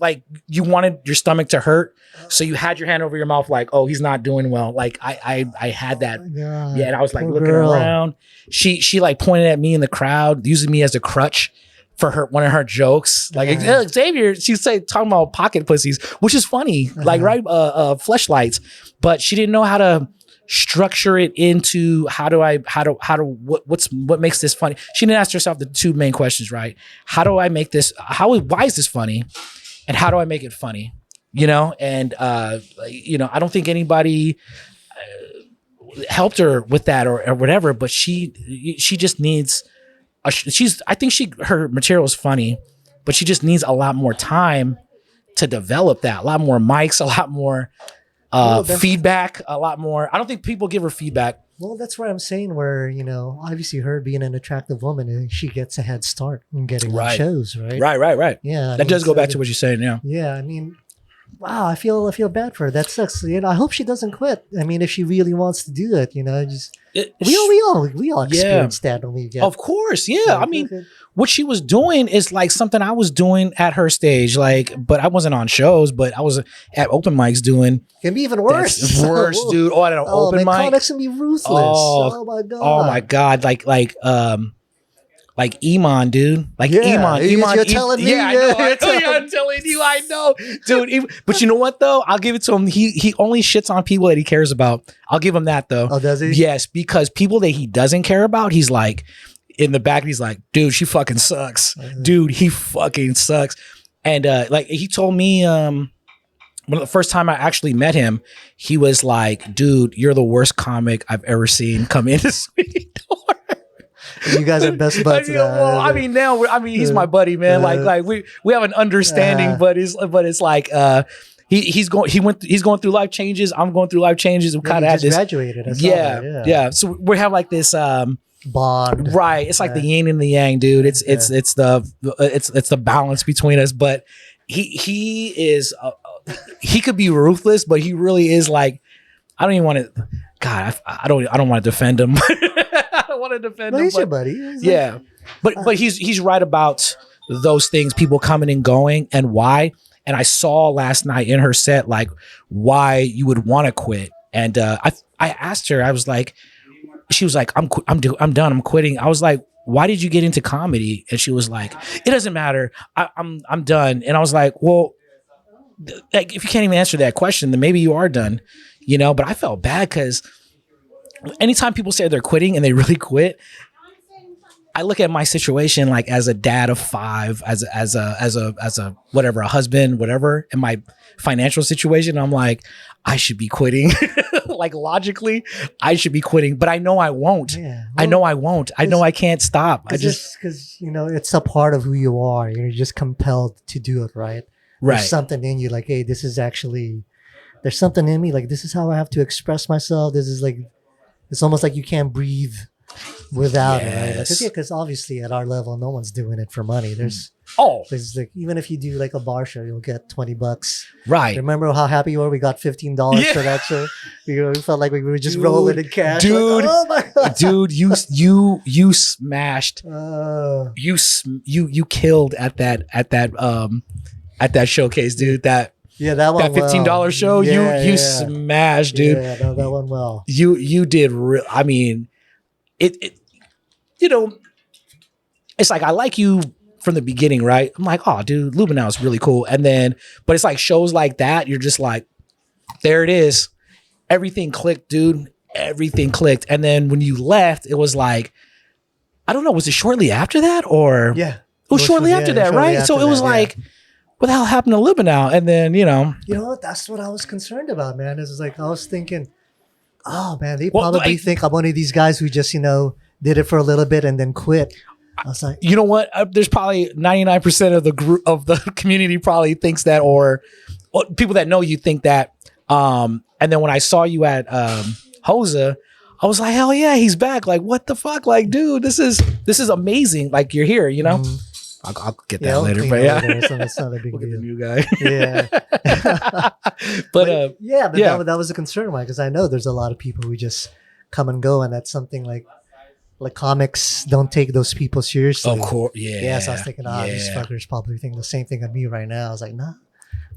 like you wanted your stomach to hurt. So you had your hand over your mouth like, oh, he's not doing well. Like I had that. Oh God. Yeah, and I was like Poor looking girl. around. She like pointed at me in the crowd, using me as a crutch for one of her jokes. Like Xavier, she'd say talking about pocket pussies, which is funny, like right, fleshlights. But she didn't know how to structure it into what makes this funny. She didn't ask herself the two main questions, right? How do I make this? Why is this funny? And how do I make it funny? You know, and you know, I don't think anybody helped her with that or whatever. But she just needs. I think her material is funny, but she just needs a lot more time to develop that. A lot more mics, a lot more feedback, a lot more. I don't think people give her feedback. Well, that's what I'm saying. Where, you know, obviously her being an attractive woman, and she gets a head start in getting on shows, right? Right. Yeah, That does go back to what you're saying. Yeah. Yeah, I mean, wow, I feel bad for her. That sucks. You know, I hope she doesn't quit. I mean, if she really wants to do it, you know, just we all experience that when we get. Of course, yeah. I mean, what she was doing is like something I was doing at her stage, like, but I wasn't on shows, but I was at open mics doing. Can be even worse. That's worse, dude. Oh, at an open mic. Comics can be ruthless. Oh my God. Oh my God. Like Iman, dude. Like Iman. You're telling me. Yeah, I know. I'm telling you, I know. Dude, but you know what though? I'll give it to him. He only shits on people that he cares about. I'll give him that though. Oh, does he? Yes, because people that he doesn't care about, he's like, in the back, he's like, dude, she fucking sucks. Dude, he fucking sucks. And like he told me, when the first time I actually met him, he was like, dude, you're the worst comic I've ever seen come in this week. You guys are best buds. Well, I mean, he's my buddy, man. Like we have an understanding, but it's like he's going through life changes. I'm going through life changes. We kind of have this graduated. Yeah. So we have like this bond, right? It's like the yin and the yang, dude. It's the balance between us. But he is he could be ruthless, but he really is like, I don't even want to. God, I don't want to defend him. I don't want to defend him. He's your buddy. Yeah, but he's right about those things. People coming and going, and why. And I saw last night in her set like why you would want to quit. And I asked her. I was like, she was like, I'm done. I'm quitting. I was like, why did you get into comedy? And she was like, it doesn't matter. I'm done. And I was like, well, like if you can't even answer that question, then maybe you are done. You know, but I felt bad because anytime people say they're quitting and they really quit, I look at my situation like as a dad of 5, as a whatever, a husband, whatever, in my financial situation, I'm like, I should be quitting. Like logically, I should be quitting, but I know I won't. Yeah. I know I won't. I know I can't stop. I just because it's a part of who you are. You're just compelled to do it, right? right. There's something in you, like, hey, this is actually. There's something in me, like this is how I have to express myself. This is like, it's almost like you can't breathe without it, right? Yes. Because obviously at our level, no one's doing it for money. There's like, even if you do like a bar show, you'll get $20. Right. Remember how happy you were? We got $15 for that show. We felt like we were just rolling in cash. Dude, like, oh my God. Dude, you smashed. Uh, You killed at that showcase, dude. That that one. that $15 show, you smashed, dude. Yeah, that one well. You did real. I mean, it it's like I like you from the beginning, right? I'm like, oh, dude, Lubenow is really cool. And then, but it's like shows like that, you're just like, there it is. Everything clicked, dude. Everything clicked. And then when you left, it was like, I don't know, was it shortly after that or? Yeah. It was shortly after that, right? So it was like, what the hell happened to Lubenow? And then, You know what? That's what I was concerned about, man. It's like, I was thinking, oh man, they probably think I'm one of these guys who just, did it for a little bit and then quit. I was like, you know what? There's probably 99% of the group of the community probably thinks that, or people that know you think that. And then when I saw you at Hosa, I was like, hell yeah, he's back. Like, what the fuck? Like, dude, this is amazing. Like, you're here, I'll get that later, but yeah, it's not a big we'll get deal. the new guy. Yeah. but That was a concern of mine because I know there's a lot of people who just come and go, and that's something like comics don't take those people seriously. Of course, yeah. Yeah, so I was thinking, these fuckers probably think the same thing of me right now. I was like, nah,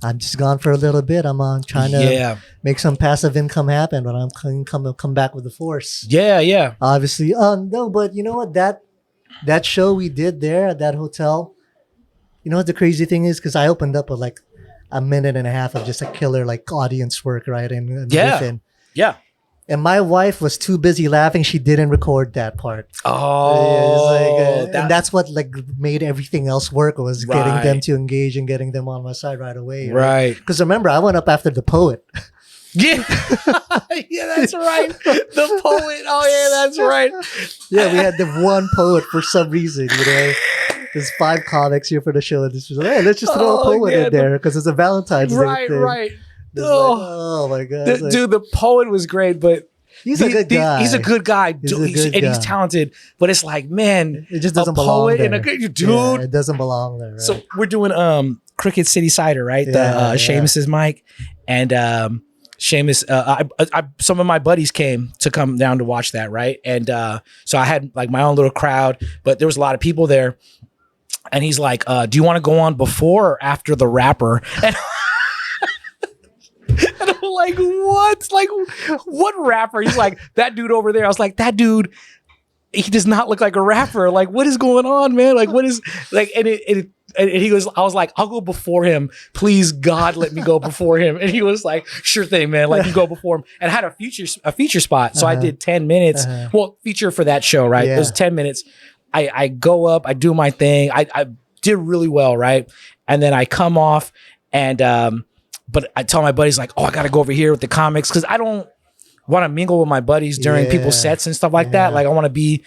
I'm just gone for a little bit. I'm trying to make some passive income happen, but I'm come back with the force. Yeah. Obviously, no, but you know what? That show we did there at that hotel, you know what the crazy thing is? Because I opened up with like a minute and a half of just a killer like audience work, right? And riffing. Yeah. And my wife was too busy laughing. She didn't record that part. Oh, and that's what like made everything else work, was getting Right. them to engage and getting them on my side right away. Right. Because remember, I went up after the poet. Yeah. Yeah, that's right. The poet. Oh, yeah, that's right. Yeah, we had the one poet for some reason, There's 5 comics here for the show. And this was like, hey, let's just throw a poet in there because it's a Valentine's Day thing. Right. Oh my God. Dude, the poet was great, but he's a good guy. He's a good guy. He's talented, but it's like, man, it just doesn't belong poet there. and a good dude. Yeah, it doesn't belong there. Right? So we're doing Crooked City Cider, right? Seamus's mic, and Seamus. Some of my buddies came down to watch that, right? And so I had like my own little crowd, but there was a lot of people there. And he's like, "Do you want to go on before or after the rapper?" And I'm like, what? Like, what rapper? He's like, that dude over there. I was like, that dude, he does not look like a rapper. Like, what is going on, man? Like, what is like? And he goes, I was like, I'll go before him. Please, God, let me go before him. And he was like, sure thing, man. Like, you go before him. And I had a feature spot, so I did 10 minutes. Well, feature for that show, right? It was 10 minutes. I go up, I do my thing. I did really well, right? And then I come off and but I tell my buddies like, oh, I got to go over here with the comics because I don't want to mingle with my buddies during people's sets and stuff like that. Like I want to be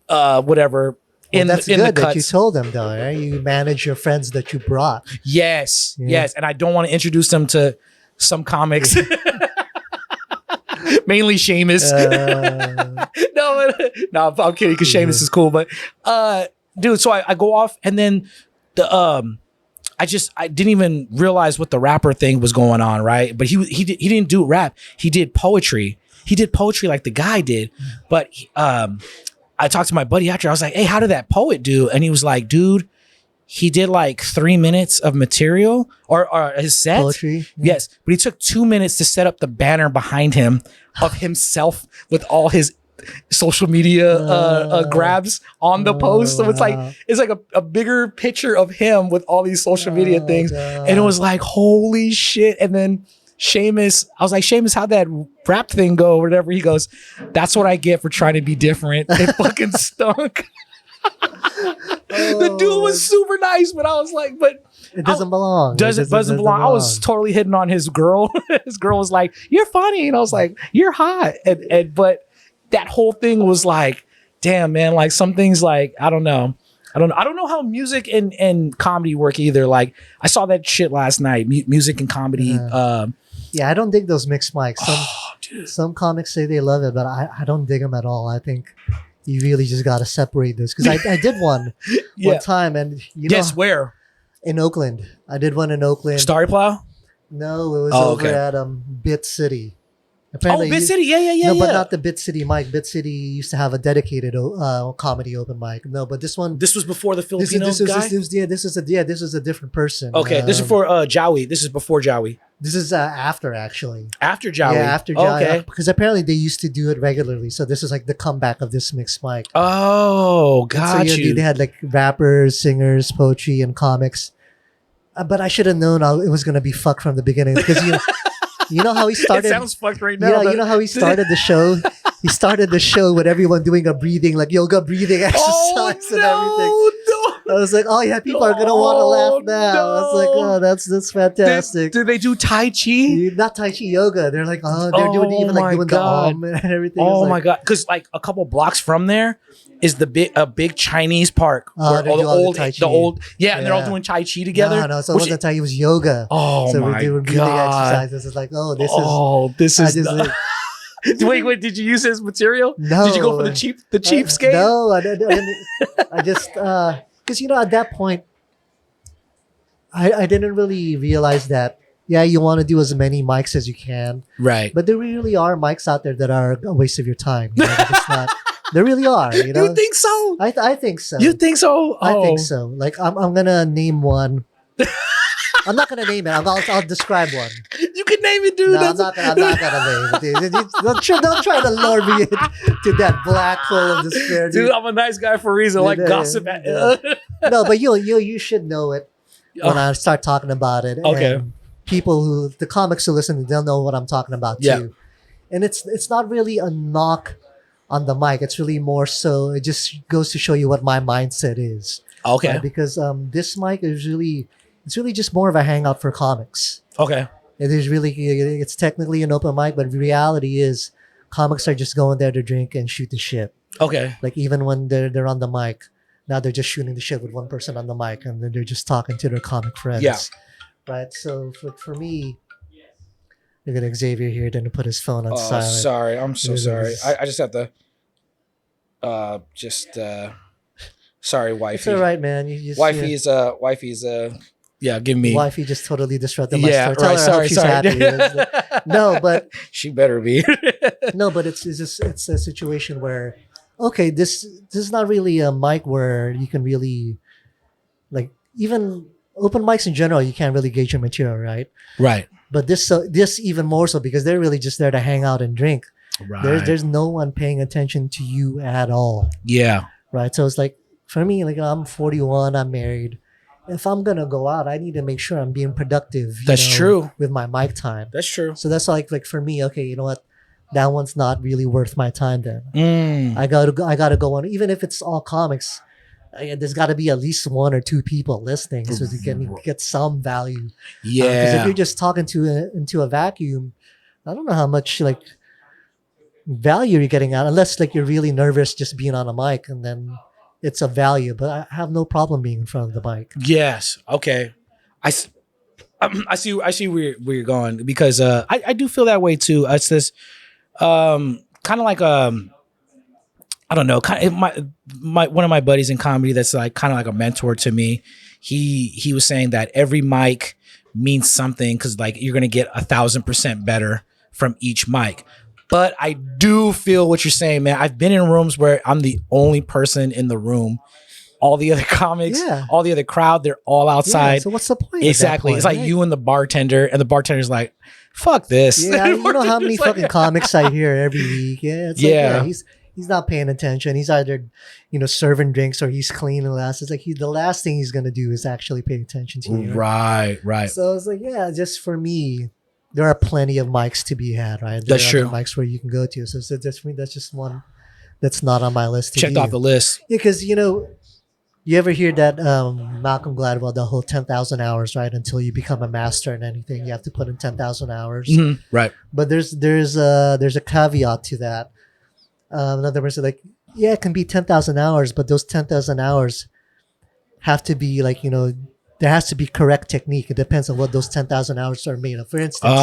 whatever in that's the good cuts. that you told them though, right? You manage your friends that you brought. Yes, and I don't want to introduce them to some comics. Mainly Seamus. No, I'm kidding because Seamus is cool, but dude, so I go off and then the I didn't even realize what the rapper thing was going on, right? But he didn't do rap. He did poetry. He did poetry like the guy did. But I talked to my buddy after. I was like, "Hey, how did that poet do?" And he was like, "Dude, he did like 3 minutes of material or his set. Poetry. Yes, but he took 2 minutes to set up the banner behind him of himself with all his social media grabs on the post. So it's like a bigger picture of him with all these social media things. God. And it was like, holy shit. And then Seamus, I was like, Seamus, how'd that rap thing go or whatever? He goes, that's what I get for trying to be different. It fucking stunk. The dude was super nice, but I was like, but it doesn't belong. Doesn't belong. I was totally hitting on his girl. His girl was like, "You're funny," and I was like, "You're hot." And but that whole thing was like, damn, man. Like some things, like I don't know. I don't know how music and comedy work either. Like I saw that shit last night. Music and comedy. Yeah, I don't dig those mixed mics. Some comics say they love it, but I don't dig them at all. I think you really just got to separate this because I did one one time, and you know, where in Oakland. I did one in Oakland. Starry Plow? No, it was over at Bit City. Apparently, Bit City, yeah. No, but not the Bit City mic. Bit City used to have a dedicated comedy open mic. No, but this one. This was before the Filipino guy. This is a different person. Okay, this is for Jowie. This is before Jowie. This is after actually. After Jowie. Yeah, after Jowie. Okay. Because apparently they used to do it regularly, so this is like the comeback of this mixed mic. Oh, got you. They had like rappers, singers, poetry, and comics. But I should have known it was gonna be fucked from the beginning because you know how he started. It sounds fucked right now. Yeah, you know how he started the show. He started the show with everyone doing a breathing, like yoga breathing exercise and everything. I was like, oh yeah, people are gonna want to laugh now. I was like, oh, that's fantastic. Do they do Tai Chi? Not Tai Chi yoga. They're like, oh, they're doing the arm and everything. Oh my god! Because like a couple blocks from there is a big Chinese park. Oh, where all the old, and they're all doing Tai Chi together. No, so it wasn't Tai Chi, it was yoga. Oh so my we were breathing exercises. It's like, this is. Wait, did you use his material? No. Did you go for the cheapskate? No, I didn't. I just because at that point, I didn't really realize that. Yeah, you want to do as many mics as you can, right? But there really are mics out there that are a waste of your time. It's not. There really are. You think so? I think so. You think so? I think so. Like I'm gonna name one. I'm not gonna name it. I'll describe one. You can name it, dude. No, I'm not gonna name it. Dude. Don't try to lure me into that black hole of despair, dude. I'm a nice guy for a reason. Gossip. No, but you should know it when I start talking about it. Okay. And the comics who listen, they'll know what I'm talking about too. Yeah. And it's not really a knock on the mic. It's really more so. It just goes to show you what my mindset is. Okay. Right? Because this mic is really. It's really just more of a hangout for comics. Okay. It's technically an open mic, but the reality is comics are just going there to drink and shoot the shit. Okay. Like even when they're on the mic, now they're just shooting the shit with one person on the mic and then they're just talking to their comic friends. Yeah. Right. So for me, look at Xavier here, didn't put his phone on silent. Sorry. I'm so sorry. I just have to sorry, wifey. It's all right, man. Wifey's yeah, give me. Wifey just totally disrupted my story. Tell her I hope she's happy. No, but she better be. No, but it's a situation where, okay, this is not really a mic where you can really, like, even open mics in general, you can't really gauge your material, right? Right. But this even more so because they're really just there to hang out and drink. Right. There's no one paying attention to you at all. Yeah. Right. So it's like for me, like I'm 41, I'm married. If I'm gonna go out, I need to make sure I'm being productive. That's true. With my mic time. That's true. So that's like for me, okay, you know what? That one's not really worth my time then. I gotta go on, even if it's all comics. There's got to be at least one or two people listening so you can get some value. Yeah. Because if you're just talking into a vacuum, I don't know how much like value you're getting out, unless like you're really nervous just being on a mic, and then it's a value. But I have no problem being in front of the mic. Yes. Okay. I see where you're going, because I do feel that way too. It's this kind of like I don't know, kind of my one of my buddies in comedy that's like kind of like a mentor to me. He was saying that every mic means something, because like you're gonna get 1,000% better from each mic. But I do feel what you're saying, man. I've been in rooms where I'm the only person in the room. All the other comics, all the other crowd, they're all outside. Yeah, so what's the point? Exactly. Point, it's like you and the bartender, and the bartender's like, fuck this. Yeah, you know how many fucking comics I hear every week. Yeah, it's like, he's not paying attention. He's either, serving drinks or he's cleaning the last. It's like the last thing he's gonna do is actually pay attention to you. Right. So it's like, just for me, there are plenty of mics to be had, right? That's true. Mics where you can go to. So just for me, that's just one that's not on my list. Checked off the list. Yeah, because you ever hear that Malcolm Gladwell, the whole 10,000 hours, right? Until you become a master in anything, you have to put in 10,000 hours. Right. But there's a caveat to that. In other words, like, yeah, it can be 10,000 hours, but those 10,000 hours have to be like, there has to be correct technique. It depends on what those 10,000 hours are made of. For instance,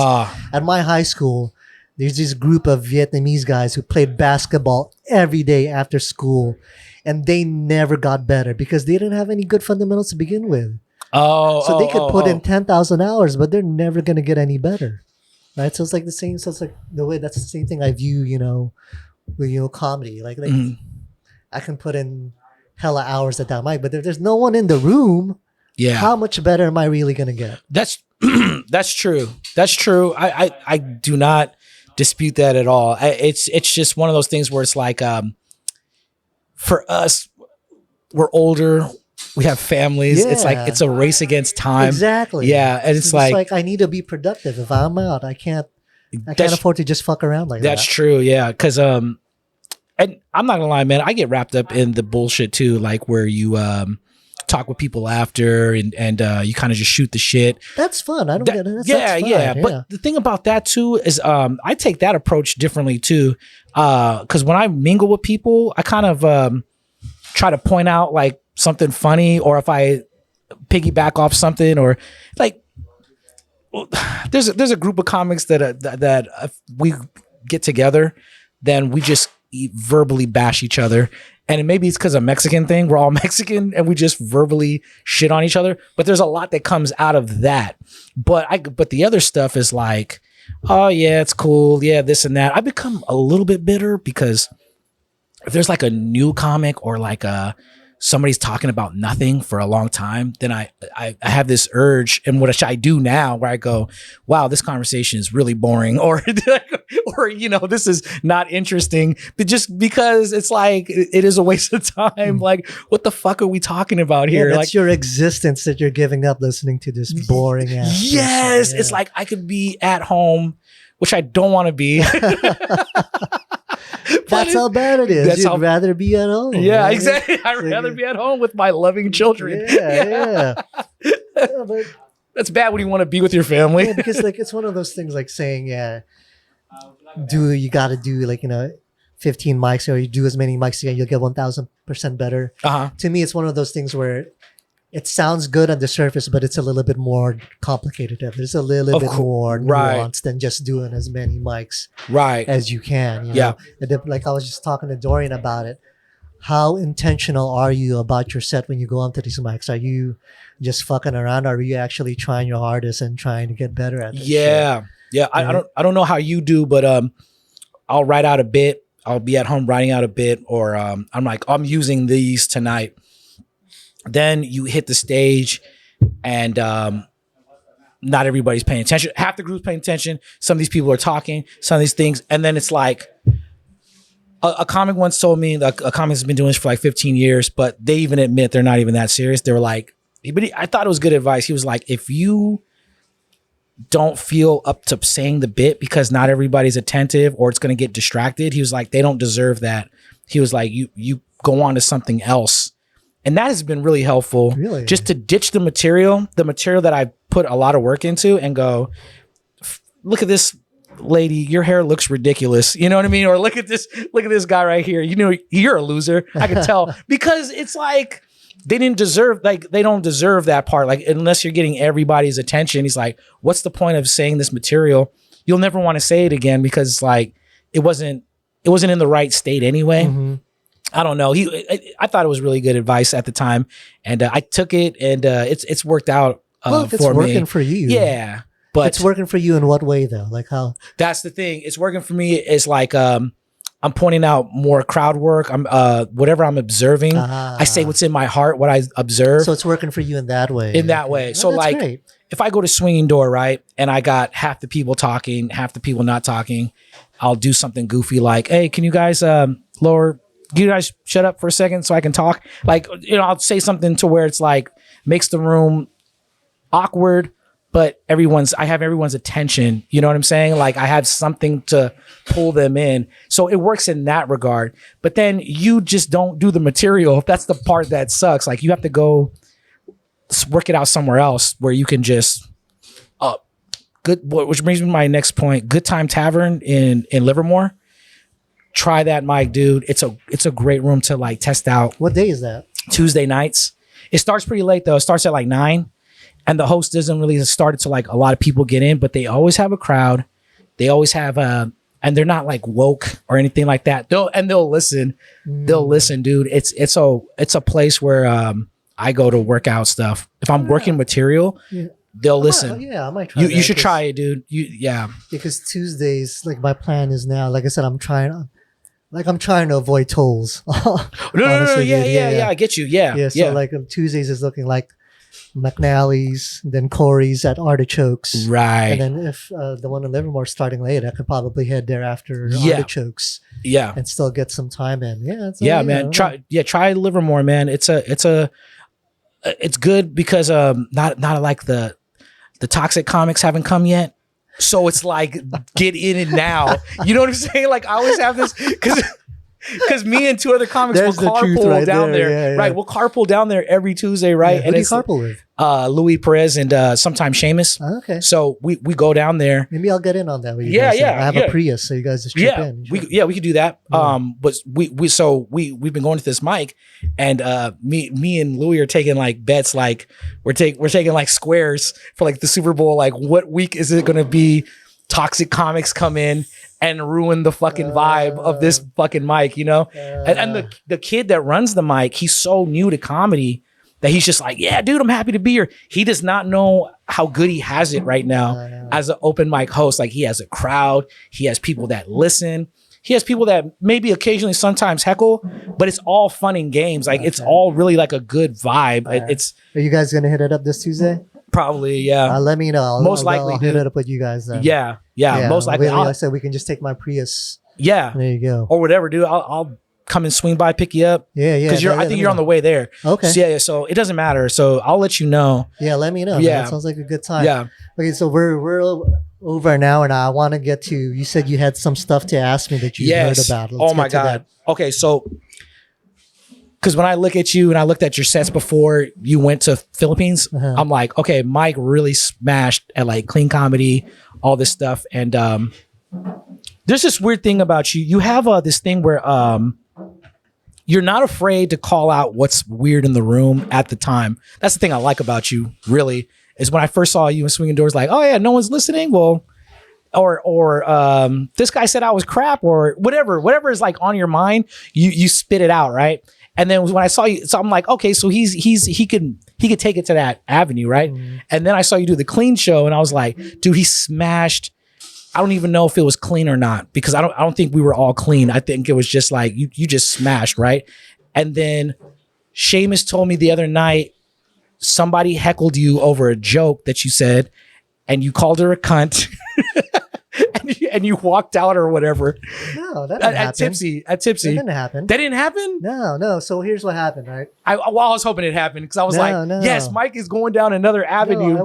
at my high school, there's this group of Vietnamese guys who played basketball every day after school, and they never got better because they didn't have any good fundamentals to begin with. So they could put in 10,000 hours, but they're never going to get any better. Right? So it's like the same. So it's like the way that's the same thing I view, with comedy. Like I can put in hella hours at that mic, but if there's no one in the room, how much better am I really going to get? That's that's true. That's true. I do not dispute that at all. It's just one of those things where it's like, for us, we're older, we have families. It's like it's a race against time. Exactly. Yeah, and it's like I need to be productive. If I'm out, I can't afford to just fuck around like that. That's true. Yeah, because and I'm not gonna lie, man, I get wrapped up in the bullshit too, like where you talk with people after and you kind of just shoot the shit. That's fun. I don't get it. That's fun. But the thing about that too is I take that approach differently too. Because when I mingle with people, I kind of try to point out like something funny, or if I piggyback off something, or like there's a group of comics that if we get together, then we just verbally bash each other. And maybe it's because of Mexican thing. We're all Mexican and we just verbally shit on each other. But there's a lot that comes out of that. But the other stuff is like, oh yeah, it's cool. Yeah, this and that. I become a little bit bitter because if there's like a new comic or like somebody's talking about nothing for a long time, then I have this urge, and what I do now, where I go, wow, this conversation is really boring, or this is not interesting, but just because it's like it is a waste of time. Like, what the fuck are we talking about here? That's like your existence that you're giving up listening to this boring ass. Yes, it's like I could be at home, which I don't want to be. That's how bad it is. You'd rather be at home. Yeah, right? Exactly. I'd rather be at home with my loving children. Yeah. But that's bad when you want to be with your family. Yeah, because like it's one of those things like saying, you got to do 15 mics, or you do as many mics again, you'll get 1,000% better. To me, it's one of those things where it sounds good on the surface, but it's a little bit more complicated. There's a little bit more nuance than just doing as many mics as you can. You know? And then, like I was just talking to Dorian about it. How intentional are you about your set when you go onto these mics? Are you just fucking around, or are you actually trying your hardest and trying to get better at this shit? Yeah. I don't know how you do, but I'll write out a bit. I'll be at home writing out a bit, or I'm like, I'm using these tonight. Then you hit the stage and not everybody's paying attention. Half the group's paying attention. Some of these people are talking, some of these things. And then it's like a comic once told me, like, a comic has been doing this for like 15 years, but they even admit they're not even that serious. They were like, I thought it was good advice. He was like, if you don't feel up to saying the bit because not everybody's attentive or it's going to get distracted, he was like, they don't deserve that. He was like, you go on to something else. And that has been really helpful. Really? Just to ditch the material that I put a lot of work into, and go, look at this lady, your hair looks ridiculous. You know what I mean? Or look at this guy right here. You're a loser. I can tell. Because it's like they don't deserve that part. Like, unless you're getting everybody's attention. He's like, what's the point of saying this material? You'll never want to say it again because it's like it wasn't in the right state anyway. Mm-hmm. I don't know. I thought it was really good advice at the time, and I took it, and it's worked out for me. It's working for you. Yeah, but it's working for you in what way though? Like how? That's the thing. It's working for me. It's like I'm pointing out more crowd work. I'm whatever I'm observing. I say what's in my heart, what I observe. So it's working for you in that way. So like, great. If I go to Swinging Door, right, and I got half the people talking, half the people not talking, I'll do something goofy like, hey, can you guys lower? You guys shut up for a second so I can talk. Like, I'll say something to where it's like makes the room awkward, but I have everyone's attention. You know what I'm saying? Like I have something to pull them in. So it works in that regard. But then you just don't do the material. That's the part that sucks. Like you have to go work it out somewhere else where you can just which brings me to my next point. Good Time Tavern in Livermore. Try that, Mike, dude. It's a great room to like test out. What day is that? Tuesday nights. It starts pretty late though. It starts at like 9, and the host doesn't really start until like a lot of people get in, but they always have a crowd. They always have and they're not like woke or anything like that. They'll listen. They'll listen, dude. It's a place where I go to work out stuff. If I'm working material, they'll listen. I might try. You should try it, dude. Because Tuesdays, like my plan is now. Like I said, I'm trying to avoid tolls. No, yeah. I get you. Yeah. So like Tuesdays is looking like McNally's, then Corey's at Artichokes. Right. And then if the one in Livermore starting late, I could probably head there after Artichokes. Yeah. And still get some time in. Man. Try Livermore, man. It's good because not like the toxic comics haven't come yet. So it's like, get in it now. You know what I'm saying? Like I always have this because me and 2 other comics will carpool down there. Right. We'll carpool down there every Tuesday, right? Who do you carpool with? Louis Perez and sometimes Seamus. Okay. So we go down there. Maybe I'll get in on that with you guys. I have a Prius, so you guys just chip in. We could do that. But we've been going to this mic, and me and Louis are taking like bets, like we're taking like squares for like the Super Bowl. Like what week is it going to be? Toxic comics come in and ruin the fucking vibe of this fucking mic, you know? And the kid that runs the mic, he's so new to comedy that he's just like, yeah, dude, I'm happy to be here. He does not know how good he has it right now as an open mic host. Like he has a crowd. He has people that listen. He has people that maybe occasionally sometimes heckle, but it's all fun and games. Like it's all really like a good vibe. Are you guys going to hit it up this Tuesday? Probably, yeah. Let me know. Most likely, I'll hit it up with you guys then. Yeah. Most likely. Like I said, we can just take my Prius. Yeah. There you go. Or whatever, dude. I'll come and swing by, pick you up. Yeah. Because I think you're on the way there. Okay. So, so it doesn't matter. So I'll let you know. Yeah, let me know. Yeah. That sounds like a good time. Yeah. Okay, so we're over an hour now. I want to get to, you said you had some stuff to ask me that you heard about. Oh my God. Okay, so because when I look at you and I looked at your sets before you went to Philippines, I'm like, okay, Mike really smashed at like clean comedy, all this stuff. And there's this weird thing about you. You have this thing where you're not afraid to call out what's weird in the room at the time. That's the thing I like about you, really, is when I first saw you in Swinging Doors, like, oh yeah, no one's listening. Well, or this guy said I was crap, or whatever is like on your mind, you spit it out, right? And then when I saw you, so I'm like, okay, so he could take it to that avenue, right? And then I saw you do the clean show, and I was like, dude, he smashed. I don't even know if it was clean or not, because I don't think we were all clean. I think it was just like you just smashed, right? And then Seamus told me the other night somebody heckled you over a joke that you said, and you called her a cunt. And you walked out or whatever. No, that didn't happen. At Tipsy. That didn't happen. That didn't happen? No. So here's what happened, right? I was hoping it happened because I was yes, Mike is going down another avenue.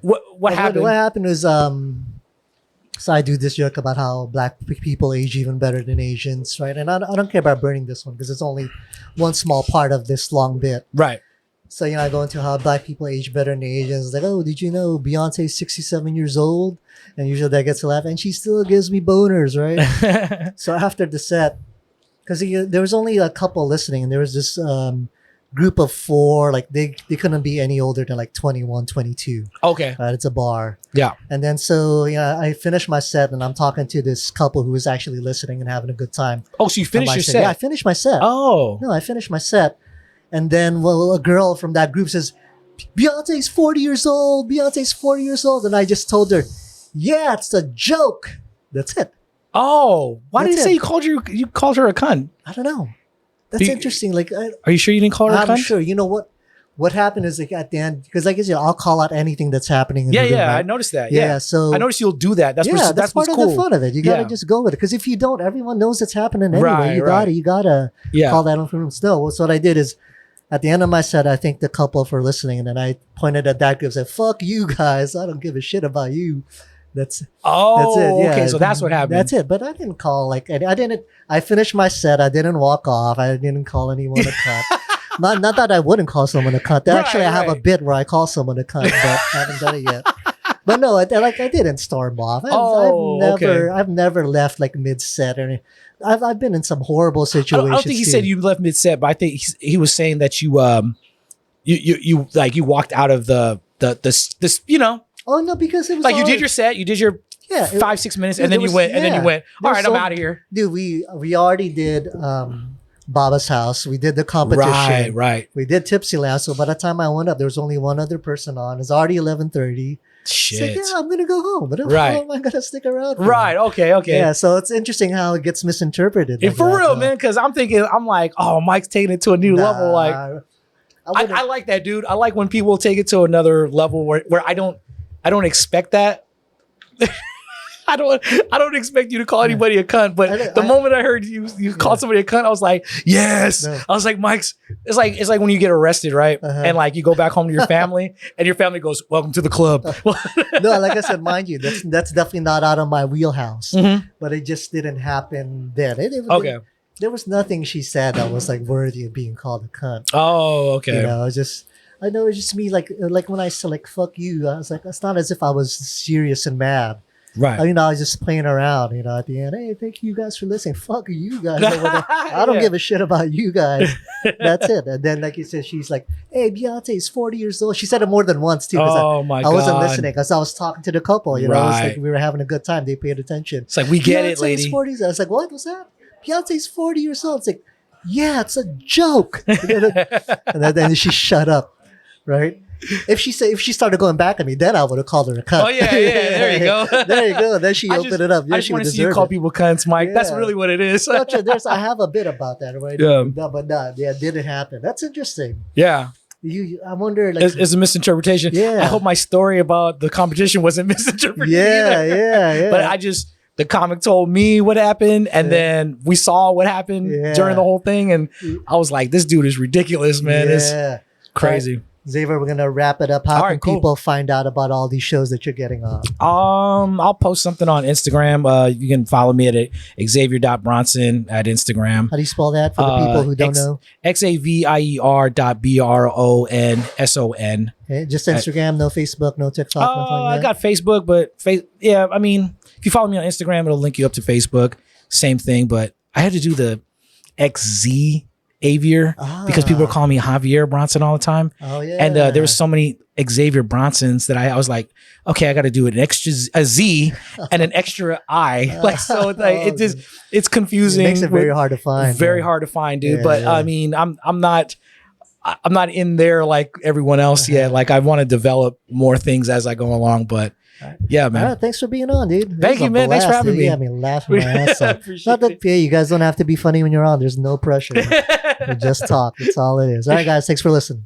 What happened? What happened was, so I do this joke about how black people age even better than Asians, right? And I don't care about burning this one because it's only one small part of this long bit. Right. So, I go into how black people age better than Asians. Like, oh, did you know Beyonce's 67 years old? And usually that gets a laugh. And she still gives me boners, right? So after the set, because there was only a couple listening, and there was this group of 4, like they couldn't be any older than like 21, 22. Okay. It's a bar. Yeah. And then so, I finished my set, and I'm talking to this couple who was actually listening and having a good time. Oh, so you finished your set? Yeah, I finished my set. Oh. No, I finished my set. And then, a girl from that group says, Beyonce's 40 years old. Beyonce's 40 years old. And I just told her, yeah, it's a joke. That's it. Oh, why did you say you called her a cunt? I don't know. That's interesting. Like, are you sure you didn't call her a cunt? I'm sure. You know what? What happened is like at the end, because I guess I'll call out anything that's happening in the room, right? I noticed that. Yeah, so I noticed you'll do that. That's part of cool. the fun of it. You gotta just go with it, because if you don't, everyone knows it's happening anyway. You gotta call that on from room. No, so what I did is at the end of my set, I thanked the couple for listening, and then I pointed at that group and said, "Fuck you guys! I don't give a shit about you." That's it. Yeah, okay. So that's what happened. That's it. But I didn't call like I didn't. I finished my set. I didn't walk off. I didn't call anyone a cunt. Not that I wouldn't call someone a cunt. Actually, I have a bit where I call someone a cunt, but I haven't done it yet. But no, I didn't storm off. I've never left like mid set or anything. I've been in some horrible situations. I don't think he said you left mid set, but I think he was saying that you walked out of this Oh no, because it was like you did your set, you did your 5-6 minutes, and then you went, all right, I'm out of here. Dude, we already did Baba's house. We did the competition. Right. We did Tipsy Land. So by the time I went up, there was only one other person on. It's already 11:30. Shit. Like, I'm gonna go home, but how am I gonna stick around? Right. Okay. Yeah. So it's interesting how it gets misinterpreted. Like for real, man. Because I'm like, oh, Mike's taking it to a new level. Like, I like that, dude. I like when people take it to another level where I don't expect that. I don't expect you to call anybody a cunt, but the moment I heard you called somebody a cunt, I was like, yes. No. I was like, Mike's. It's like when you get arrested, right? And like you go back home to your family, and your family goes, "Welcome to the club." No, like I said, mind you, that's definitely not out of my wheelhouse. Mm-hmm. But it just didn't happen then. There was nothing she said that was like worthy of being called a cunt. Oh, okay. I know it's just me. Like when I said like "fuck you," I was like, it's not as if I was serious and mad. Right. I was just playing around, at the end. Hey, thank you guys for listening. Fuck you guys. I don't give a shit about you guys. That's it. And then, like you said, she's like, hey, Beyonce's 40 years old. She said it more than once, too. Oh, my God. I wasn't listening because I was talking to the couple. It was like we were having a good time. They paid attention. It's like, we get it, lady. 40s. I was like, what was that? Beyonce's 40 years old. It's like, yeah, it's a joke. And then she shut up, right? If she started going back at me, then I would have called her a cunt. Oh yeah, there you go. There you go. Then she opened it up. I just want to see you call people cunts, Mike. Yeah. That's really what it is. I have a bit about that, right? Yeah. It didn't happen. That's interesting. Yeah. I wonder, like, it's a misinterpretation. Yeah. I hope my story about the competition wasn't misinterpreted. Yeah. But the comic told me what happened, and then we saw what happened during the whole thing, and I was like, this dude is ridiculous, man. It's crazy. Xavier, we're gonna wrap it up. How can people find out about all these shows that you're getting on? I'll post something on Instagram. You can follow me at Xavier.Bronson at Instagram. How do you spell that for the people who don't know? XAVIER.BRONSON. Okay, just Instagram, no Facebook, no TikTok, nothing like that? I got Facebook, but if you follow me on Instagram, it'll link you up to Facebook. Same thing, but I had to do the XZ Xavier because people are calling me Javier Bronson all the time. Oh yeah. And there was so many Xavier Bronsons that I was like, okay, I got to do a Z and an extra I. Like, so it's confusing. It makes it very hard to find. Very hard to find, dude. But I mean, I'm not in there like everyone else yet. Like, I want to develop more things as I go along, but yeah, man. All right, thanks for being on, dude. Thank you, man. Thanks for having me. Yeah, laughing my ass off. Not that you guys don't have to be funny when you're on. There's no pressure. We just talk. That's all it is. All right, guys. Thanks for listening.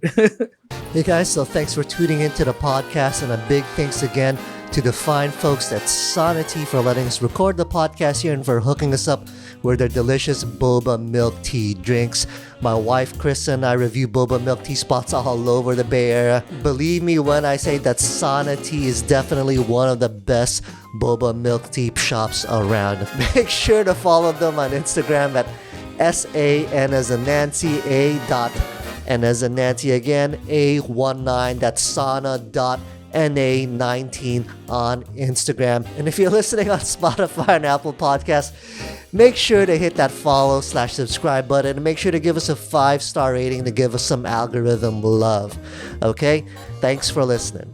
Hey, guys. So thanks for tuning into the podcast, and a big thanks again to the fine folks at Sonity for letting us record the podcast here and for hooking us up with their delicious boba milk tea drinks. My wife, Chris, and I review boba milk tea spots all over the Bay Area. Believe me when I say that Sonity is definitely one of the best boba milk tea shops around. Make sure to follow them on Instagram at SAN as in Nancy, and as in Nancy again, A19, that's sana.na19 on Instagram. And if you're listening on Spotify and Apple Podcasts, make sure to hit that follow/subscribe button and make sure to give us a 5-star rating to give us some algorithm love. Okay? Thanks for listening.